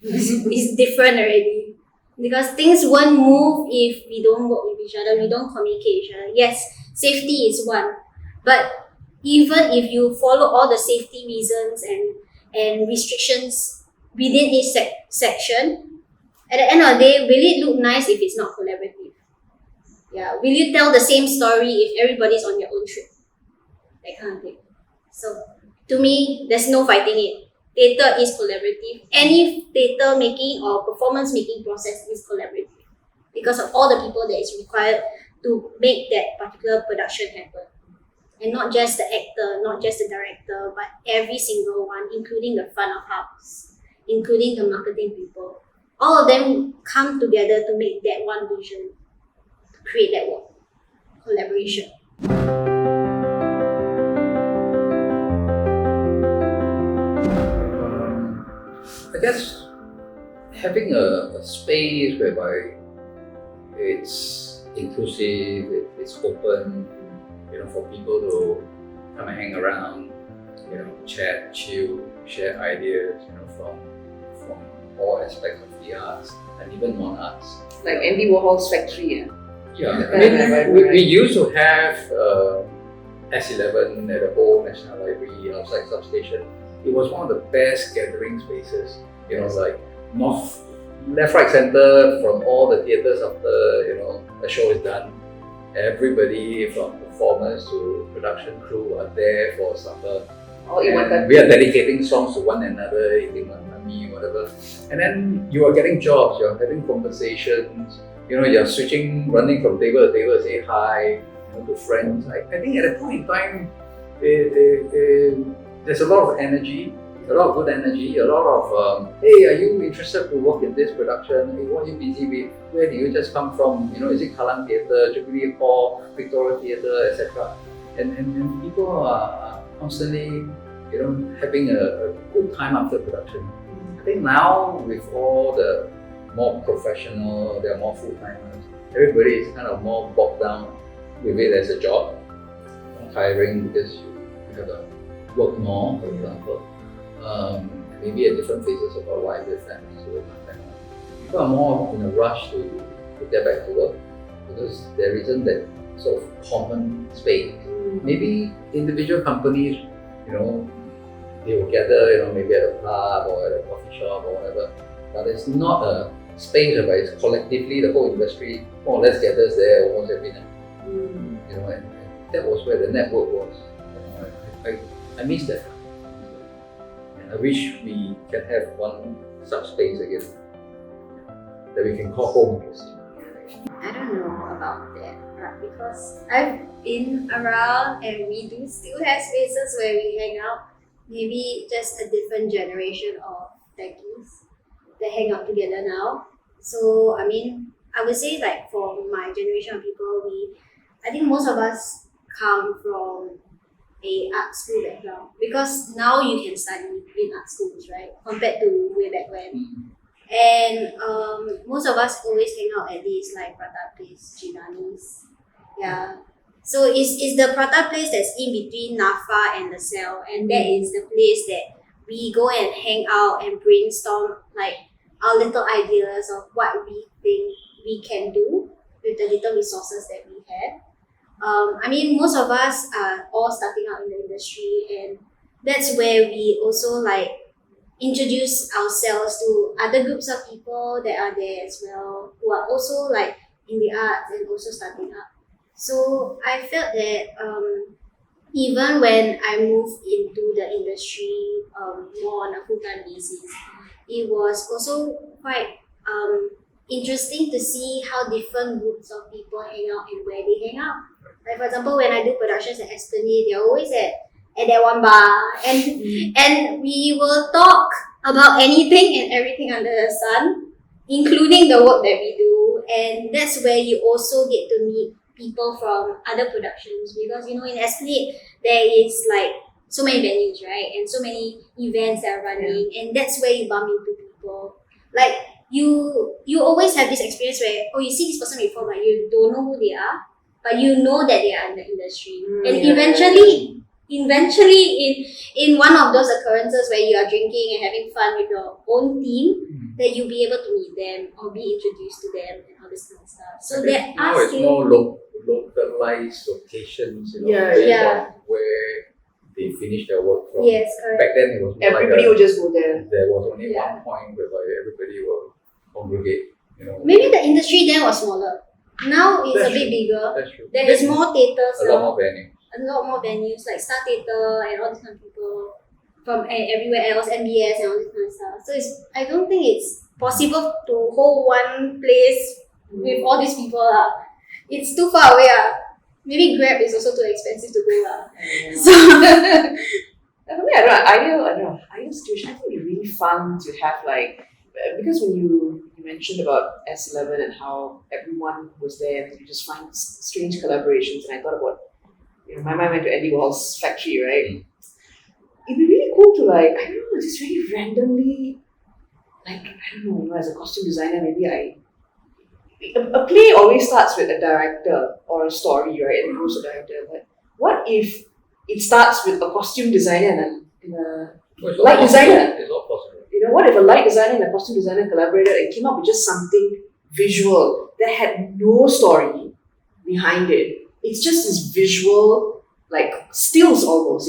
It's different already. Because things won't move if we don't work with each other, we don't communicate each other. Yes, safety is one. But even if you follow all the safety reasons and restrictions within each section, at the end of the day, will it look nice if it's not collaborative? Yeah, will you tell the same story if everybody's on their own trip? That kind of thing. So, to me, there's no fighting it. Theatre is collaborative. Any theatre making or performance making process is collaborative because of all the people that is required to make that particular production happen. And not just the actor, not just the director, but every single one, including the front of house, including the marketing people. All of them come together to make that one vision, to create that work. Collaboration. I guess having a space whereby it's inclusive, it's open, for people to come and hang around, chat, chill, share ideas, from all aspects of the arts and even non-arts. Like Andy Warhol's factory. Yeah, I mean, we used to have S11 at the old National Library outside substation. It was one of the best gathering spaces, like left, right, center from all the theatres after a show is done. Everybody from performers to production crew are there for supper. And we are dedicating songs to one another, eating money, whatever. And then you are getting jobs, you are having conversations. You're switching, running from table to table to say hi to friends. I think at that point in time, there's a lot of energy, a lot of good energy, a lot of, hey, are you interested to work in this production? Hey, what are you busy with? Where do you just come from? Is it Kallang Theatre, Jubilee Hall, Victoria Theatre, etc.? And people are constantly, having a good time after production. I think now with all the more professional, there are more full-timers, everybody is kind of more bogged down with it as a job, tiring because you have to work more, for example. Maybe at different phases of our life, with families, people are more in a rush to get back to work because there isn't that sort of common space. Maybe individual companies, they will gather, maybe at a pub or at a coffee shop or whatever, but it's not a space where it's collectively the whole industry more or less gathers there almost every night. And that was where the network was. I miss that. And I wish we can have one such space again that we can call home. I don't know about that, right? Because I've been around and we do still have spaces where we hang out. Maybe just a different generation of TECHies that hang out together now. So, I would say like for my generation of people, I think most of us come from a art school background because now you can study in art schools, right? Compared to way back when. And most of us always hang out at these like Prata Place, Chinani's. Yeah. So it's the Prata Place that's in between NAFA and the cell, and that is the place that we go and hang out and brainstorm like our little ideas of what we think we can do with the little resources that we have. Most of us are all starting out in the industry, and that's where we also like introduce ourselves to other groups of people that are there as well, who are also like in the arts and also starting up. So I felt that even when I moved into the industry more on a full-time basis, it was also quite interesting to see how different groups of people hang out and where they hang out. Like for example, when I do productions at Esplanade, they're always at that one bar, and we will talk about anything and everything under the sun, including the work that we do. And that's where you also get to meet people from other productions, because in Esplanade there is like so many venues, right, and so many events that are running, and that's where you bump into people. Like you always have this experience where you see this person before but you don't know who they are, but you know that they are in the industry, and eventually in one of those occurrences where you are drinking and having fun with your own team, that you'll be able to meet them or be introduced to them and all this kind of stuff. So there now are it's more localized locations, based on where they finish their work from. Yes, correct. Back then it was more Everybody would just go there. There was only one point whereby everybody will congregate. Maybe the industry then was smaller. Now it's That's a bit bigger. That's true. There is more theatres a lot more venues. a lot more venues like Star Theatre and all these kind of people from everywhere else, MBS and all this kind of stuff. So I don't think it's possible to hold one place with all these people. It's too far away. Maybe Grab is also too expensive to go. So For me, I don't know. Ideal situation, I think it'd be really fun to have like, because when you mentioned about S11 and how everyone was there and you just find strange collaborations, and I thought about, my mind went to Andy Warhol's factory, right? It'd be really cool to like, I don't know, just really randomly, like, I don't know, as a costume designer, maybe a play always starts with a director or a story, right? And it goes to a director. But what if it starts with a costume designer and a light designer? It's all possible. What if a light designer and a costume designer collaborated and came up with just something visual that had no story behind it? It's just this visual, like stills almost,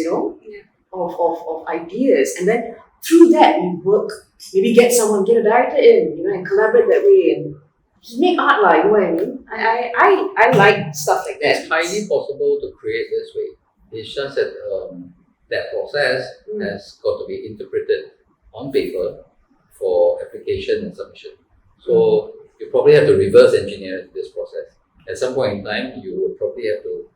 of ideas. And then through that we work, maybe get a director in, and collaborate that way and just make art, you know what I mean? I like stuff like that. It's highly possible to create this way. It's just that that process has got to be interpreted on paper for application and submission. So you probably have to reverse engineer this process. At some point in time, you will probably have to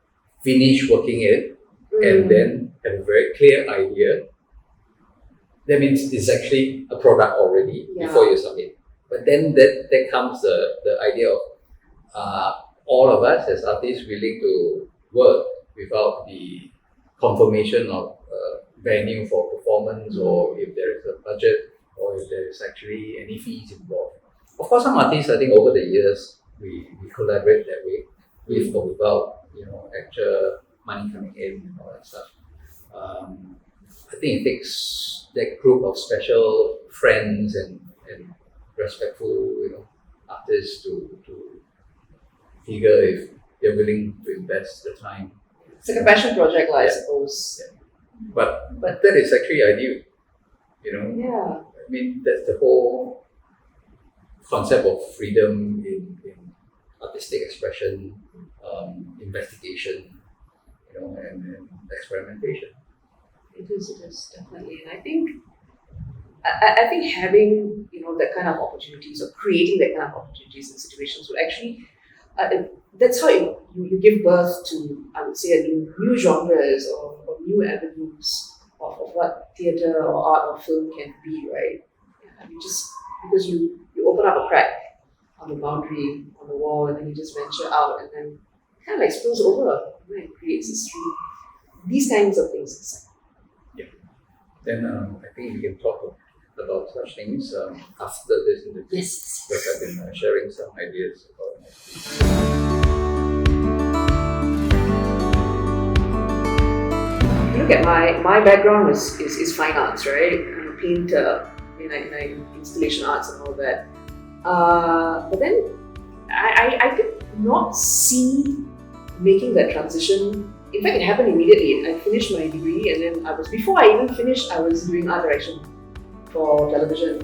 finish working it and then have a very clear idea. That means it's actually a product already before you submit. But then that comes the idea of all of us as artists willing to work without the confirmation of venue for performance, or if there is a budget, or if there is actually any fees involved. Of course, some artists, I think over the years, we collaborate that way, with or without, actual money coming in and all that stuff. I think it takes that group of special friends and respectful, artists to figure if they're willing to invest the time. It's like a passion project, I suppose. Yeah. But that is actually ideal, Yeah. I mean, that's the whole concept of freedom in artistic expression, investigation, and experimentation. It is definitely, and I think having that kind of opportunities, or creating that kind of opportunities in situations will actually that's how you give birth to, I would say, new genres or new avenues of what theatre or art or film can be, right? Because you open up a crack on the boundary, on the wall, and then you just venture out, and then it kind of spills over and creates history. These kinds of things. Then I think we can talk about such things after this interview. Yes. Because I've been sharing some ideas about it. If you look at my background is fine arts, right? I'm a painter, in installation arts and all that. But then I did not see making that transition. In fact, it happened immediately. I finished my degree, and then before I even finished, I was doing art direction for television.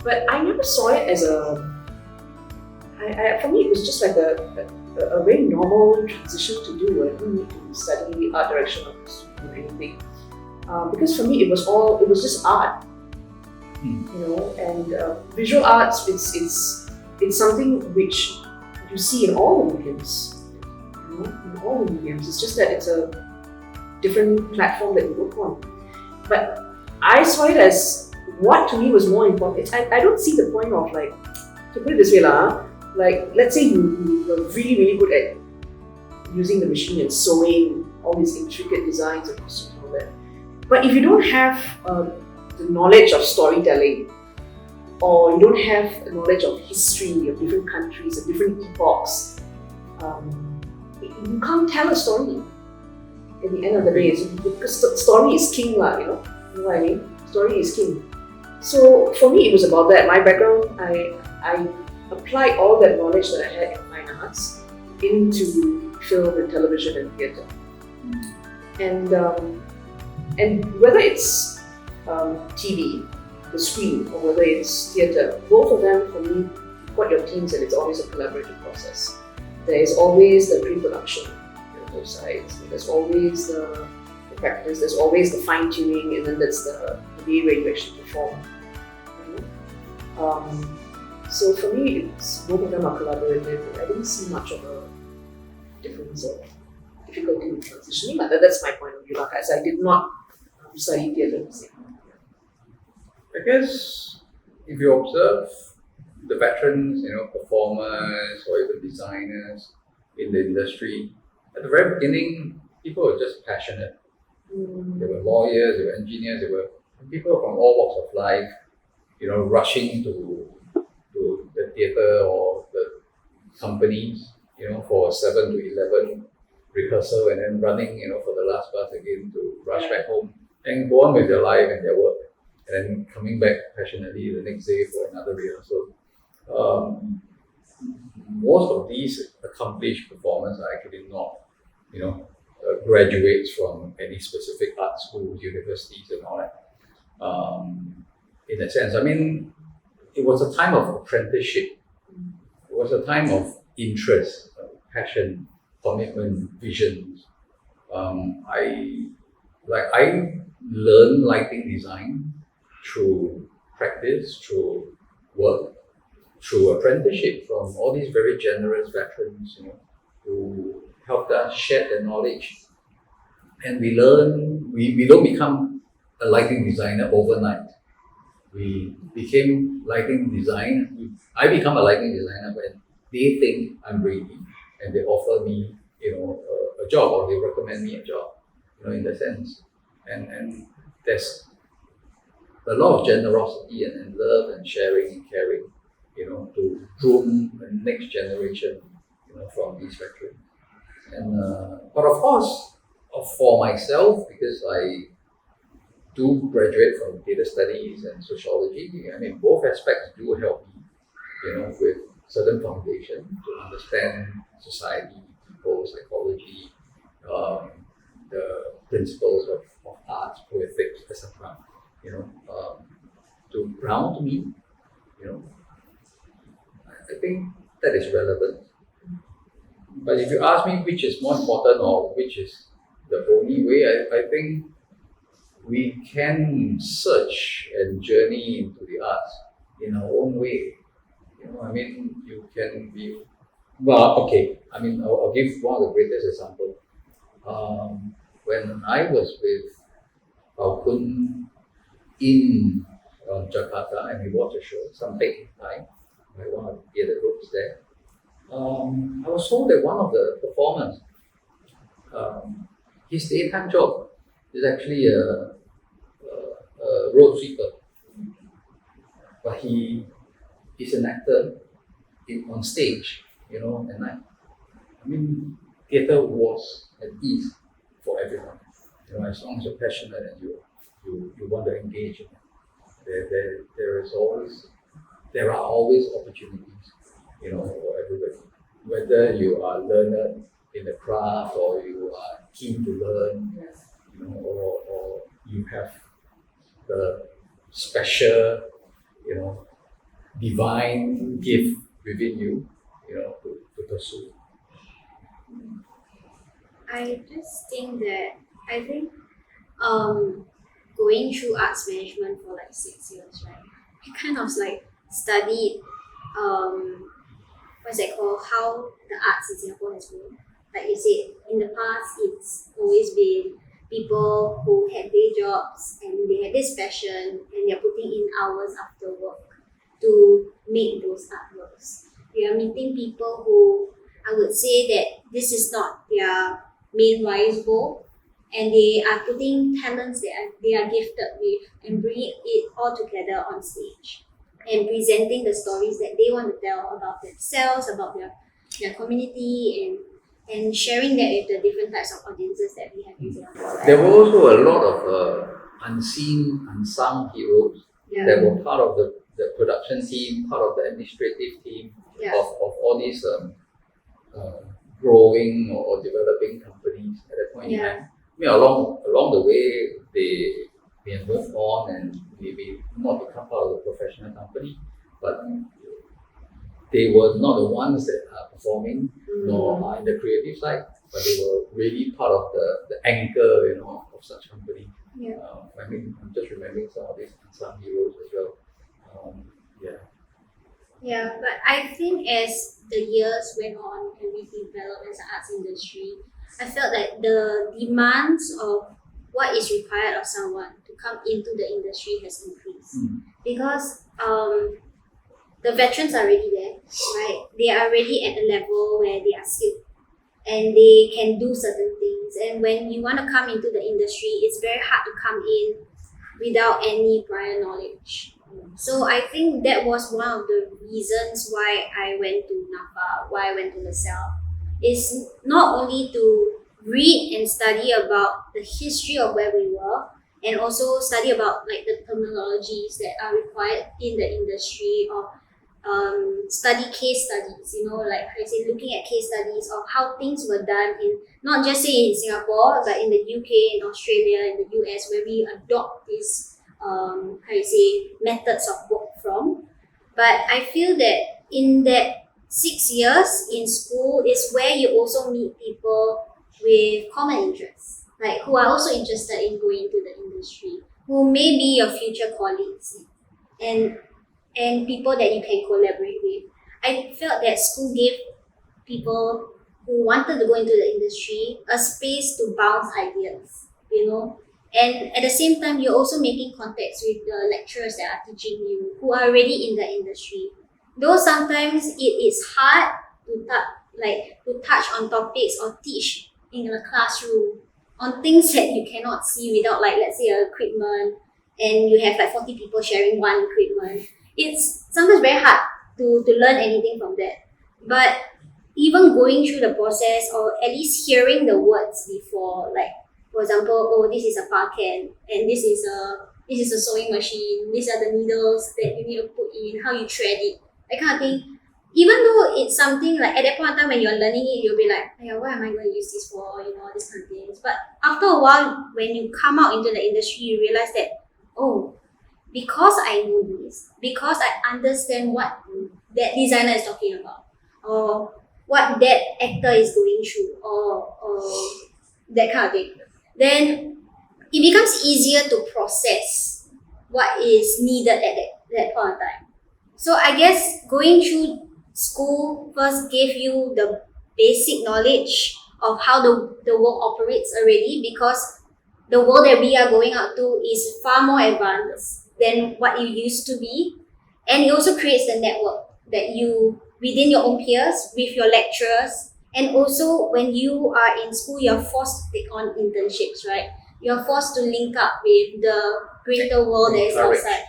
But I never saw it as for me, it was just like a very normal transition to do. I didn't need to study art direction or anything. Because for me, it was just art. And visual arts, it's something which you see in all the mediums. In all the mediums. It's just that it's a different platform that you work on. But I saw it as what to me was more important. I don't see the point of, to put it this way, let's say you were really, really good at using the machine and sewing all these intricate designs and costumes and all that. But if you don't have the knowledge of storytelling, or you don't have the knowledge of history of different countries and different epochs, you can't tell a story at the end of the day. Because story is king, you know what I mean? Story is king. So for me, it was about that. My background, I applied all that knowledge that I had in fine arts into film and television and theatre. And whether it's TV, the screen, or whether it's theatre, both of them, for me, what your team said, it's always a collaborative process. There is always the pre-production on both sides. There's always the practice, there's always the fine-tuning, and then there's the day where you actually perform. So for me, both of them are collaborative. I didn't see much of a difference or difficulty in transitioning, but that's my point of view. As I did not study theatre. I guess if you observe the veterans, performers or even designers in the industry, at the very beginning, people were just passionate. They were lawyers, they were engineers, they were people from all walks of life, rushing to the theatre or the companies, for 7 to 11 rehearsal, and then running, for the last bus again to rush back home and go on with their life and their work, and then coming back passionately the next day for another rehearsal. Most of these accomplished performers are actually not, graduates from any specific art schools, universities and all that. in a sense. I mean, it was a time of apprenticeship. It was a time of interest, passion, commitment, visions. I learned lighting design through practice, through work, through apprenticeship from all these very generous veterans, who helped us share their knowledge. And we learn, we don't become a lighting designer overnight. We became lighting design. I become a lighting designer when they think I'm ready and they offer me, a job, or they recommend me a job, in that sense. And there's a lot of generosity and love and sharing and caring, to groom the next generation, from these veterans. And but of course, for myself, because I do graduate from theatre studies and sociology, I mean, both aspects do help me, with certain foundation to understand society, people, psychology, the principles of arts, poetics, etc. To ground me, I think that is relevant. But if you ask me which is more important or which is the only way, I think we can search and journey into the arts in our own way. I mean, you can be, well, okay, I mean, I'll give one of the greatest examples. When I was with Kun in Jakarta and we watched a show, Some Take Time, by one of the other groups there, I was told that one of the performers, his daytime job is actually a road sweeper, but he is an actor on stage, at night. I mean, theatre was at ease for everyone. As long as you're passionate and you want to engage in it, there are always opportunities, for everybody. Whether you are learned in the craft or you are keen to learn, or you have the special, divine gift within you, to pursue. I just think that going through arts management for like 6 years, right? I kind of like studied what's that called? How the arts in Singapore has grown. Like you said, in the past it's always been people who had day jobs and they had this passion and they're putting in hours after work to make those artworks. We are meeting people who I would say that this is not their main life goal, and they are putting talents that they are gifted with and bringing it all together on stage and presenting the stories that they want to tell about themselves, about their community, and sharing that with the different types of audiences that we have in Singapore. There were also a lot of unsung heroes that were part of the production team, part of the administrative team of all these growing or developing companies at that point in time. I mean, along the way, they have moved on and maybe not become part of the professional company, but they were not the ones that are performing, nor are in the creative side, but they were really part of the anchor, of such company. I mean, I'm just remembering some of these unsung heroes as well. Yeah, but I think as the years went on and we developed as an arts industry, I felt that the demands of what is required of someone to come into the industry has increased. Because the veterans are already there, right? They are already at a level where they are skilled and they can do certain things. And when you want to come into the industry, it's very hard to come in without any prior knowledge. So I think that was one of the reasons why I went to NAFA, why I went to LaSalle, is not only to read and study about the history of where we were, and also study about like the terminologies that are required in the industry, or study case studies, like I say, looking at case studies of how things were done in, not just say in Singapore, but in the UK, in Australia, in the US, where we adopt these methods of work from. But I feel that in that 6 years in school is where you also meet people with common interests, like who are also interested in going into the industry, who may be your future colleagues, and people that you can collaborate with. I felt that school gave people who wanted to go into the industry a space to bounce ideas, and at the same time you're also making contacts with the lecturers that are teaching you who are already in the industry. Though sometimes it is hard to touch on topics or teach in a classroom on things that you cannot see without, like, let's say, equipment, and you have like 40 people sharing one equipment. It's sometimes very hard to learn anything from that. But even going through the process, or at least hearing the words before, like, for example, oh, this is a parcan, and this is a sewing machine, these are the needles that you need to put in, how you thread it, that kind of thing. Even though it's something like, at that point in time when you're learning it, you'll be like, hey, what am I going to use this for, this kind of things. But after a while, when you come out into the industry, you realize that, oh, because I know this, because I understand what that designer is talking about, or what that actor is going through, or that kind of thing, then it becomes easier to process what is needed at that point in time. So I guess going through school first gave you the basic knowledge of how the world operates already, because the world that we are going out to is far more advanced than what you used to be. And it also creates the network that you, within your own peers, with your lecturers, and also when you are in school, you're forced to take on internships, right? You're forced to link up with the greater world that is outside.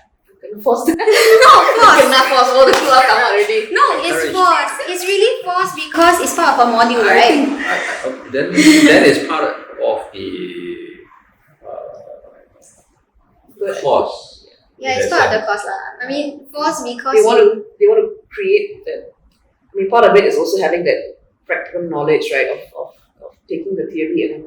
Forced. No, forced. Not forced. All the club come out already. No, it's forced. It's really forced because it's part of a module, I right? think then that is part of the course. Yeah, it's part of the course lah. I mean, forced because They want to create that. I mean, part of it is also having that practical knowledge, right, of taking the theory, and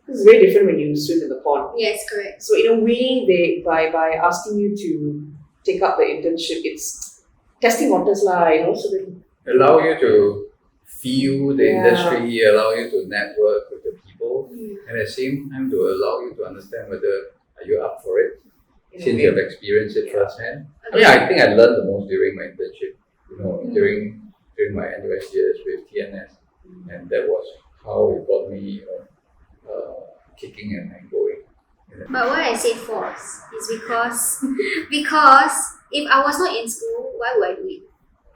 it's very different when you swim in the pond. Yes, correct. So in a way, they by asking you to take up the internship, it's testing waters lah, so that Allow you to feel the Yeah. industry, allow you to network with the people, and at the same time to allow you to understand whether are you up for it, in a since way. you have experienced it firsthand. I mean, I think I learned the most during my internship, during my NUS years with TNS, and that was how it got me kicking and going. But why I say force is because if I was not in school, why would I do it?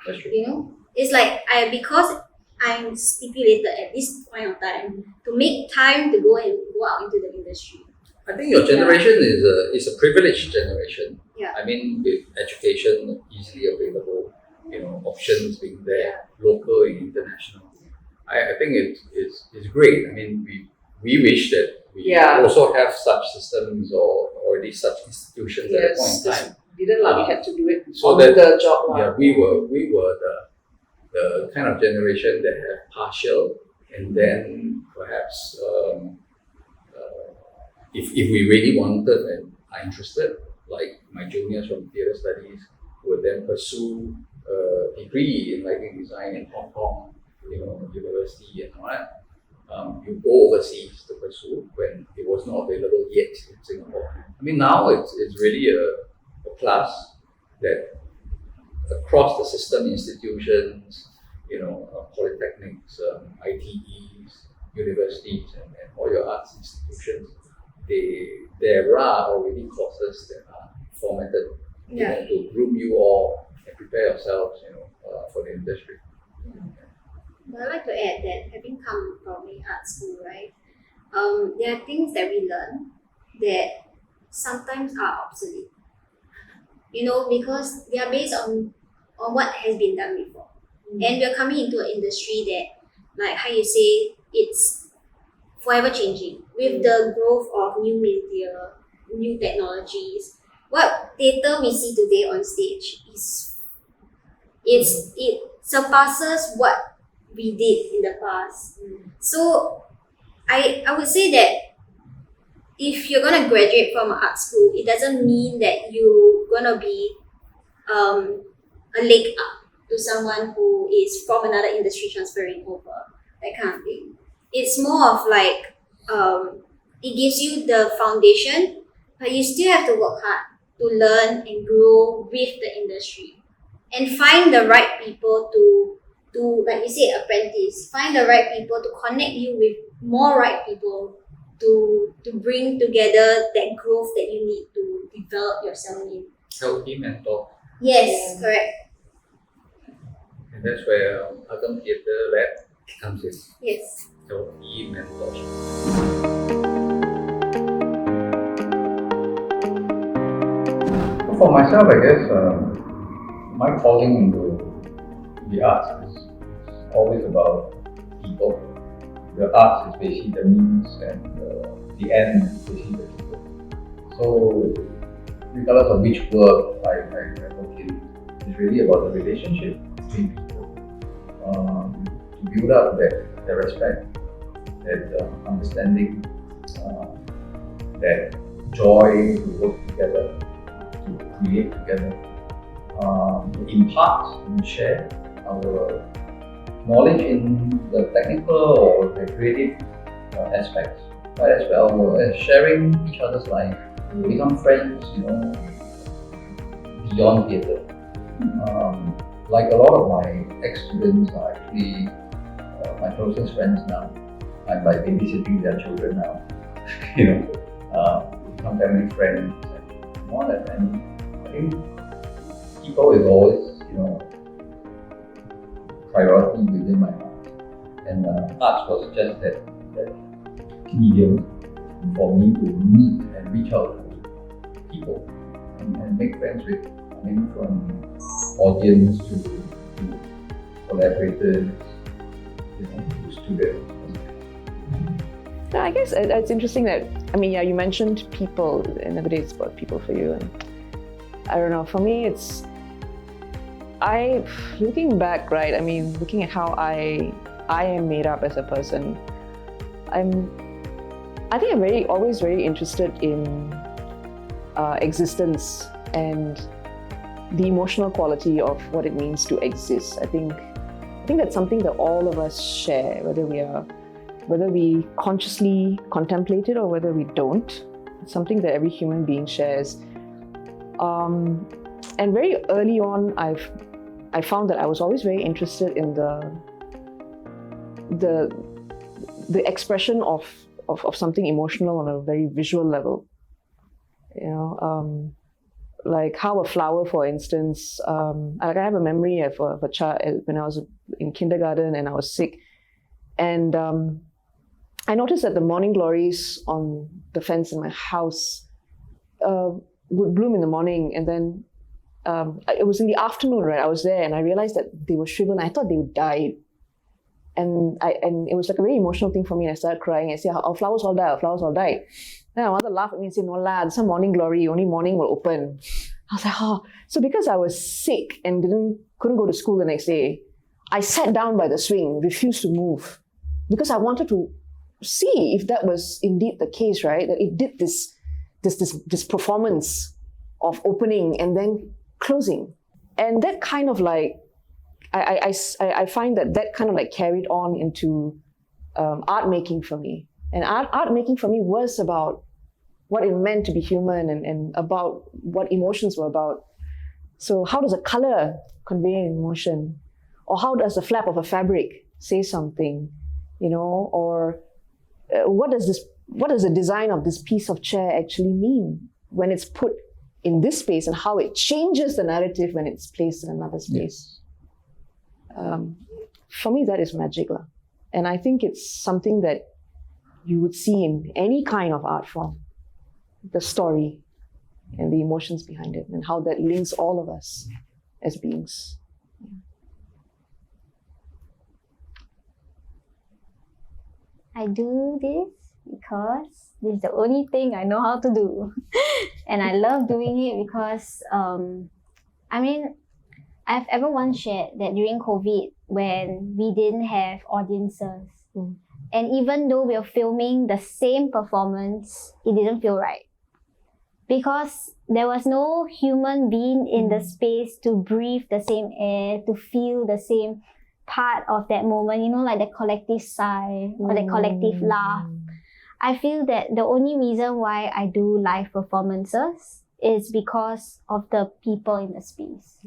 That's true. It's like because I'm stipulated at this point of time to make time to go out into the industry. I think your generation is a privileged generation. Yeah. I mean, with education easily available, options being there, local and international. I think it's great. I mean, we wish that we also have such systems or already such institutions at a point in time. Didn't we had to do it So on that- the job lah. Yeah, we were the kind of generation that have partial, and then perhaps if we really wanted and are interested, like my juniors from theatre studies would then pursue a degree in lighting design in Hong Kong, university and all that. You go overseas to pursue when it was not available yet in Singapore. I mean, now it's really a class that across the system, institutions, polytechnics, ITEs, universities, and all your arts institutions, there are already courses that are formatted to groom you all and prepare yourselves, for the industry. But I'd like to add that having come from an art school, right, there are things that we learn that sometimes are obsolete. Because they are based on what has been done before. And we're coming into an industry that, like how you say, it's forever changing with the growth of new media, new technologies. What theatre we see today on stage it surpasses what we did in the past. So I would say that if you're gonna graduate from an art school, it doesn't mean that you're gonna be a leg up to someone who is from another industry transferring over, that kind of thing. It's more of like it gives you the foundation, but you still have to work hard to learn and grow with the industry and find the right people to like you said, apprentice. Find the right people to connect you with more right people to bring together that growth that you need to develop yourself in. Healthy mentor. Yes, correct. And that's where AGAM Theatre Lab comes in. Yes. Healthy mentorship. For myself, I guess my calling into the arts is always about people. The arts is basically the means and the end is basically the people. So regardless of which work I work in, it's really about the relationship between people. To build up that respect, that understanding, that joy to work together, to create together, to impart and share our knowledge in the technical or the creative aspects, but as well as sharing each other's life, become friends, beyond theatre. Like a lot of my ex-students are actually my closest friends now. I'm like babysitting their children now, become family friends and all that. And I think people is always, priority within my heart. And arts was just that medium for me to meet and reach out to people and make friends with, from audience to collaborators, to students. I guess it's interesting that, you mentioned people, and every day it's about people for you. And I don't know, for me looking back, right, looking at how I am made up as a person, I think I'm always very interested in existence and the emotional quality of what it means to exist. I think that's something that all of us share, whether we consciously contemplate it or whether we don't. It's something that every human being shares. And very early on, I found that I was always very interested in the expression of something emotional on a very visual level. Like how a flower, for instance, I have a memory of a child when I was in kindergarten and I was sick, and I noticed that the morning glories on the fence in my house would bloom in the morning, and then it was in the afternoon, right? I was there and I realized that they were shriveled and I thought they would die. And it was like a very emotional thing for me, and I started crying and said, our flowers all die. Then my mother laughed at me and said, no lah, there's some morning glory, only morning will open. I was like, So because I was sick and couldn't go to school the next day, I sat down by the swing, refused to move, because I wanted to see if that was indeed the case, right? That it did this performance of opening and then closing. And that kind of like, I find that kind of like carried on into art making for me. And art making for me was about what it meant to be human and about what emotions were about. So how does a color convey an emotion? Or how does the flap of a fabric say something? Or what does the design of this piece of chair actually mean when it's put in this space, and how it changes the narrative when it's placed in another space? For me, that is magic. And I think it's something that you would see in any kind of art form. The story and the emotions behind it, and how that links all of us as beings. I do this because this is the only thing I know how to do. And I love doing it because, I've ever once shared that during COVID, when we didn't have audiences, And even though we were filming the same performance, it didn't feel right. Because there was no human being in the space to breathe the same air, to feel the same part of that moment, you know, like the collective sigh or the collective laugh. I feel that the only reason why I do live performances is because of the people in the space.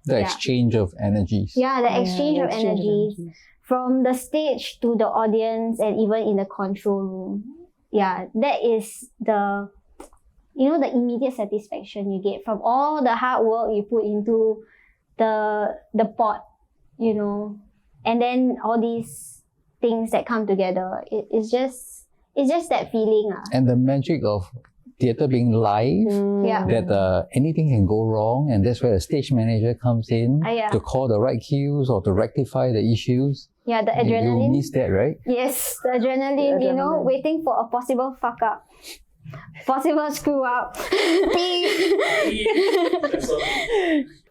The exchange of energies. Yeah, the exchange of exchange of energies from the stage to the audience and even in the control room. Yeah, that is the, you know, the immediate satisfaction you get from all the hard work you put into the pot, you know, and then all these things that come together. It's just that feeling. And the magic of theatre being live, Yeah. that anything can go wrong, and that's where the stage manager comes in Yeah. to call the right cues or to rectify the issues. Yeah, the You adrenaline. miss that, right? Yes, the adrenaline, you know, waiting for a possible fuck up. Possible screw up.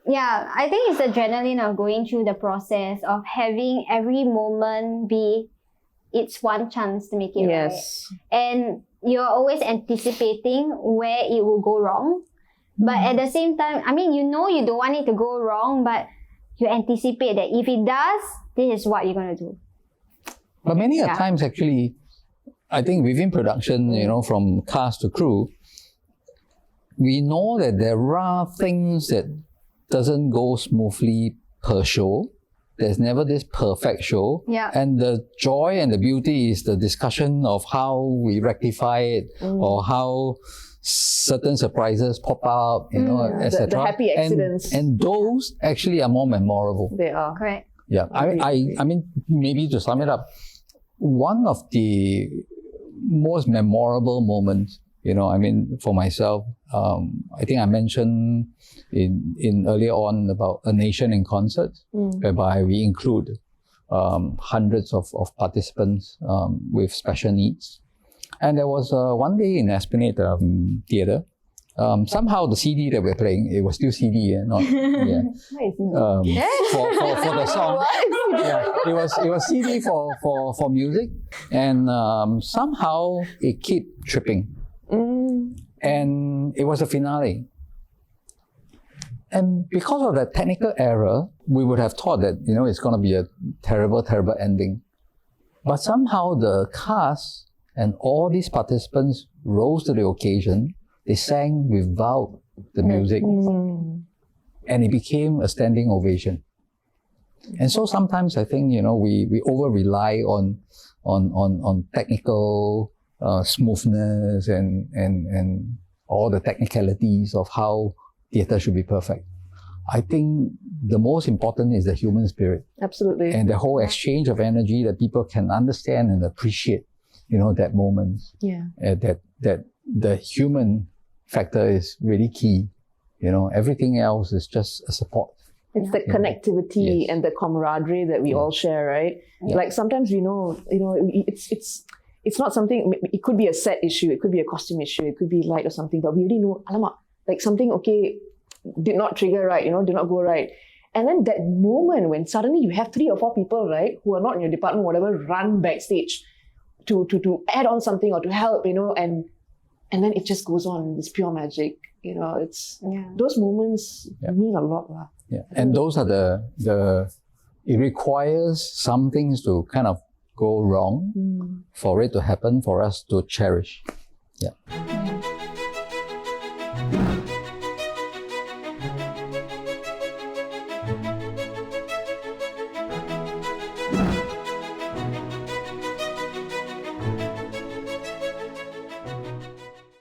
Yeah, I think it's the adrenaline of going through the process of having every moment be its one chance to make it right. And you're always anticipating where it will go wrong. But at the same time, I mean, you know you don't want it to go wrong, but you anticipate that if it does, this is what you're going to do. But many a Yeah. times, actually, I think within production, you know, from cast to crew, we know that there are things that doesn't go smoothly per show. There's never this perfect show. Yeah. And the joy and the beauty is the discussion of how we rectify it or how certain surprises pop up, you know, etc. The happy accidents. And those actually are more memorable. They are. Correct. Yeah, I mean, maybe to sum it up, one of the most memorable moments, you know, I mean, for myself, I think I mentioned in earlier on about A Nation in Concert, whereby we include hundreds of participants with special needs. And there was one day in Esplanade Theatre, somehow the CD that we're playing, it was still CD, not for the song. It was CD for music, and somehow it kept tripping, and it was a finale. And because of that technical error, we would have thought that, you know, it's going to be a terrible, terrible ending. But somehow the cast and all these participants rose to the occasion. They sang without the music, and it became a standing ovation. And so sometimes I think, you know, we over rely on technical smoothness and all the technicalities of how theatre should be perfect. I think the most important is the human spirit. Absolutely. And the whole exchange of energy that people can understand and appreciate, you know, that moment. Yeah. That the human factor is really key. You know, everything else is just a support. It's the connectivity Yes. and the camaraderie that we all share, right? Like sometimes we know, you know, it's not something, it could be a set issue, it could be a costume issue, it could be light or something, but we already know, alamak, like something, okay, did not trigger right, you know, did not go right. And then that moment when suddenly you have 3 or 4 people, right, who are not in your department, whatever, run backstage to add on something or to help, you know, and then it just goes on, it's pure magic. You know, it's those moments mean a lot. Yeah, and those are it requires some things to kind of go wrong for it to happen, for us to cherish. Yeah.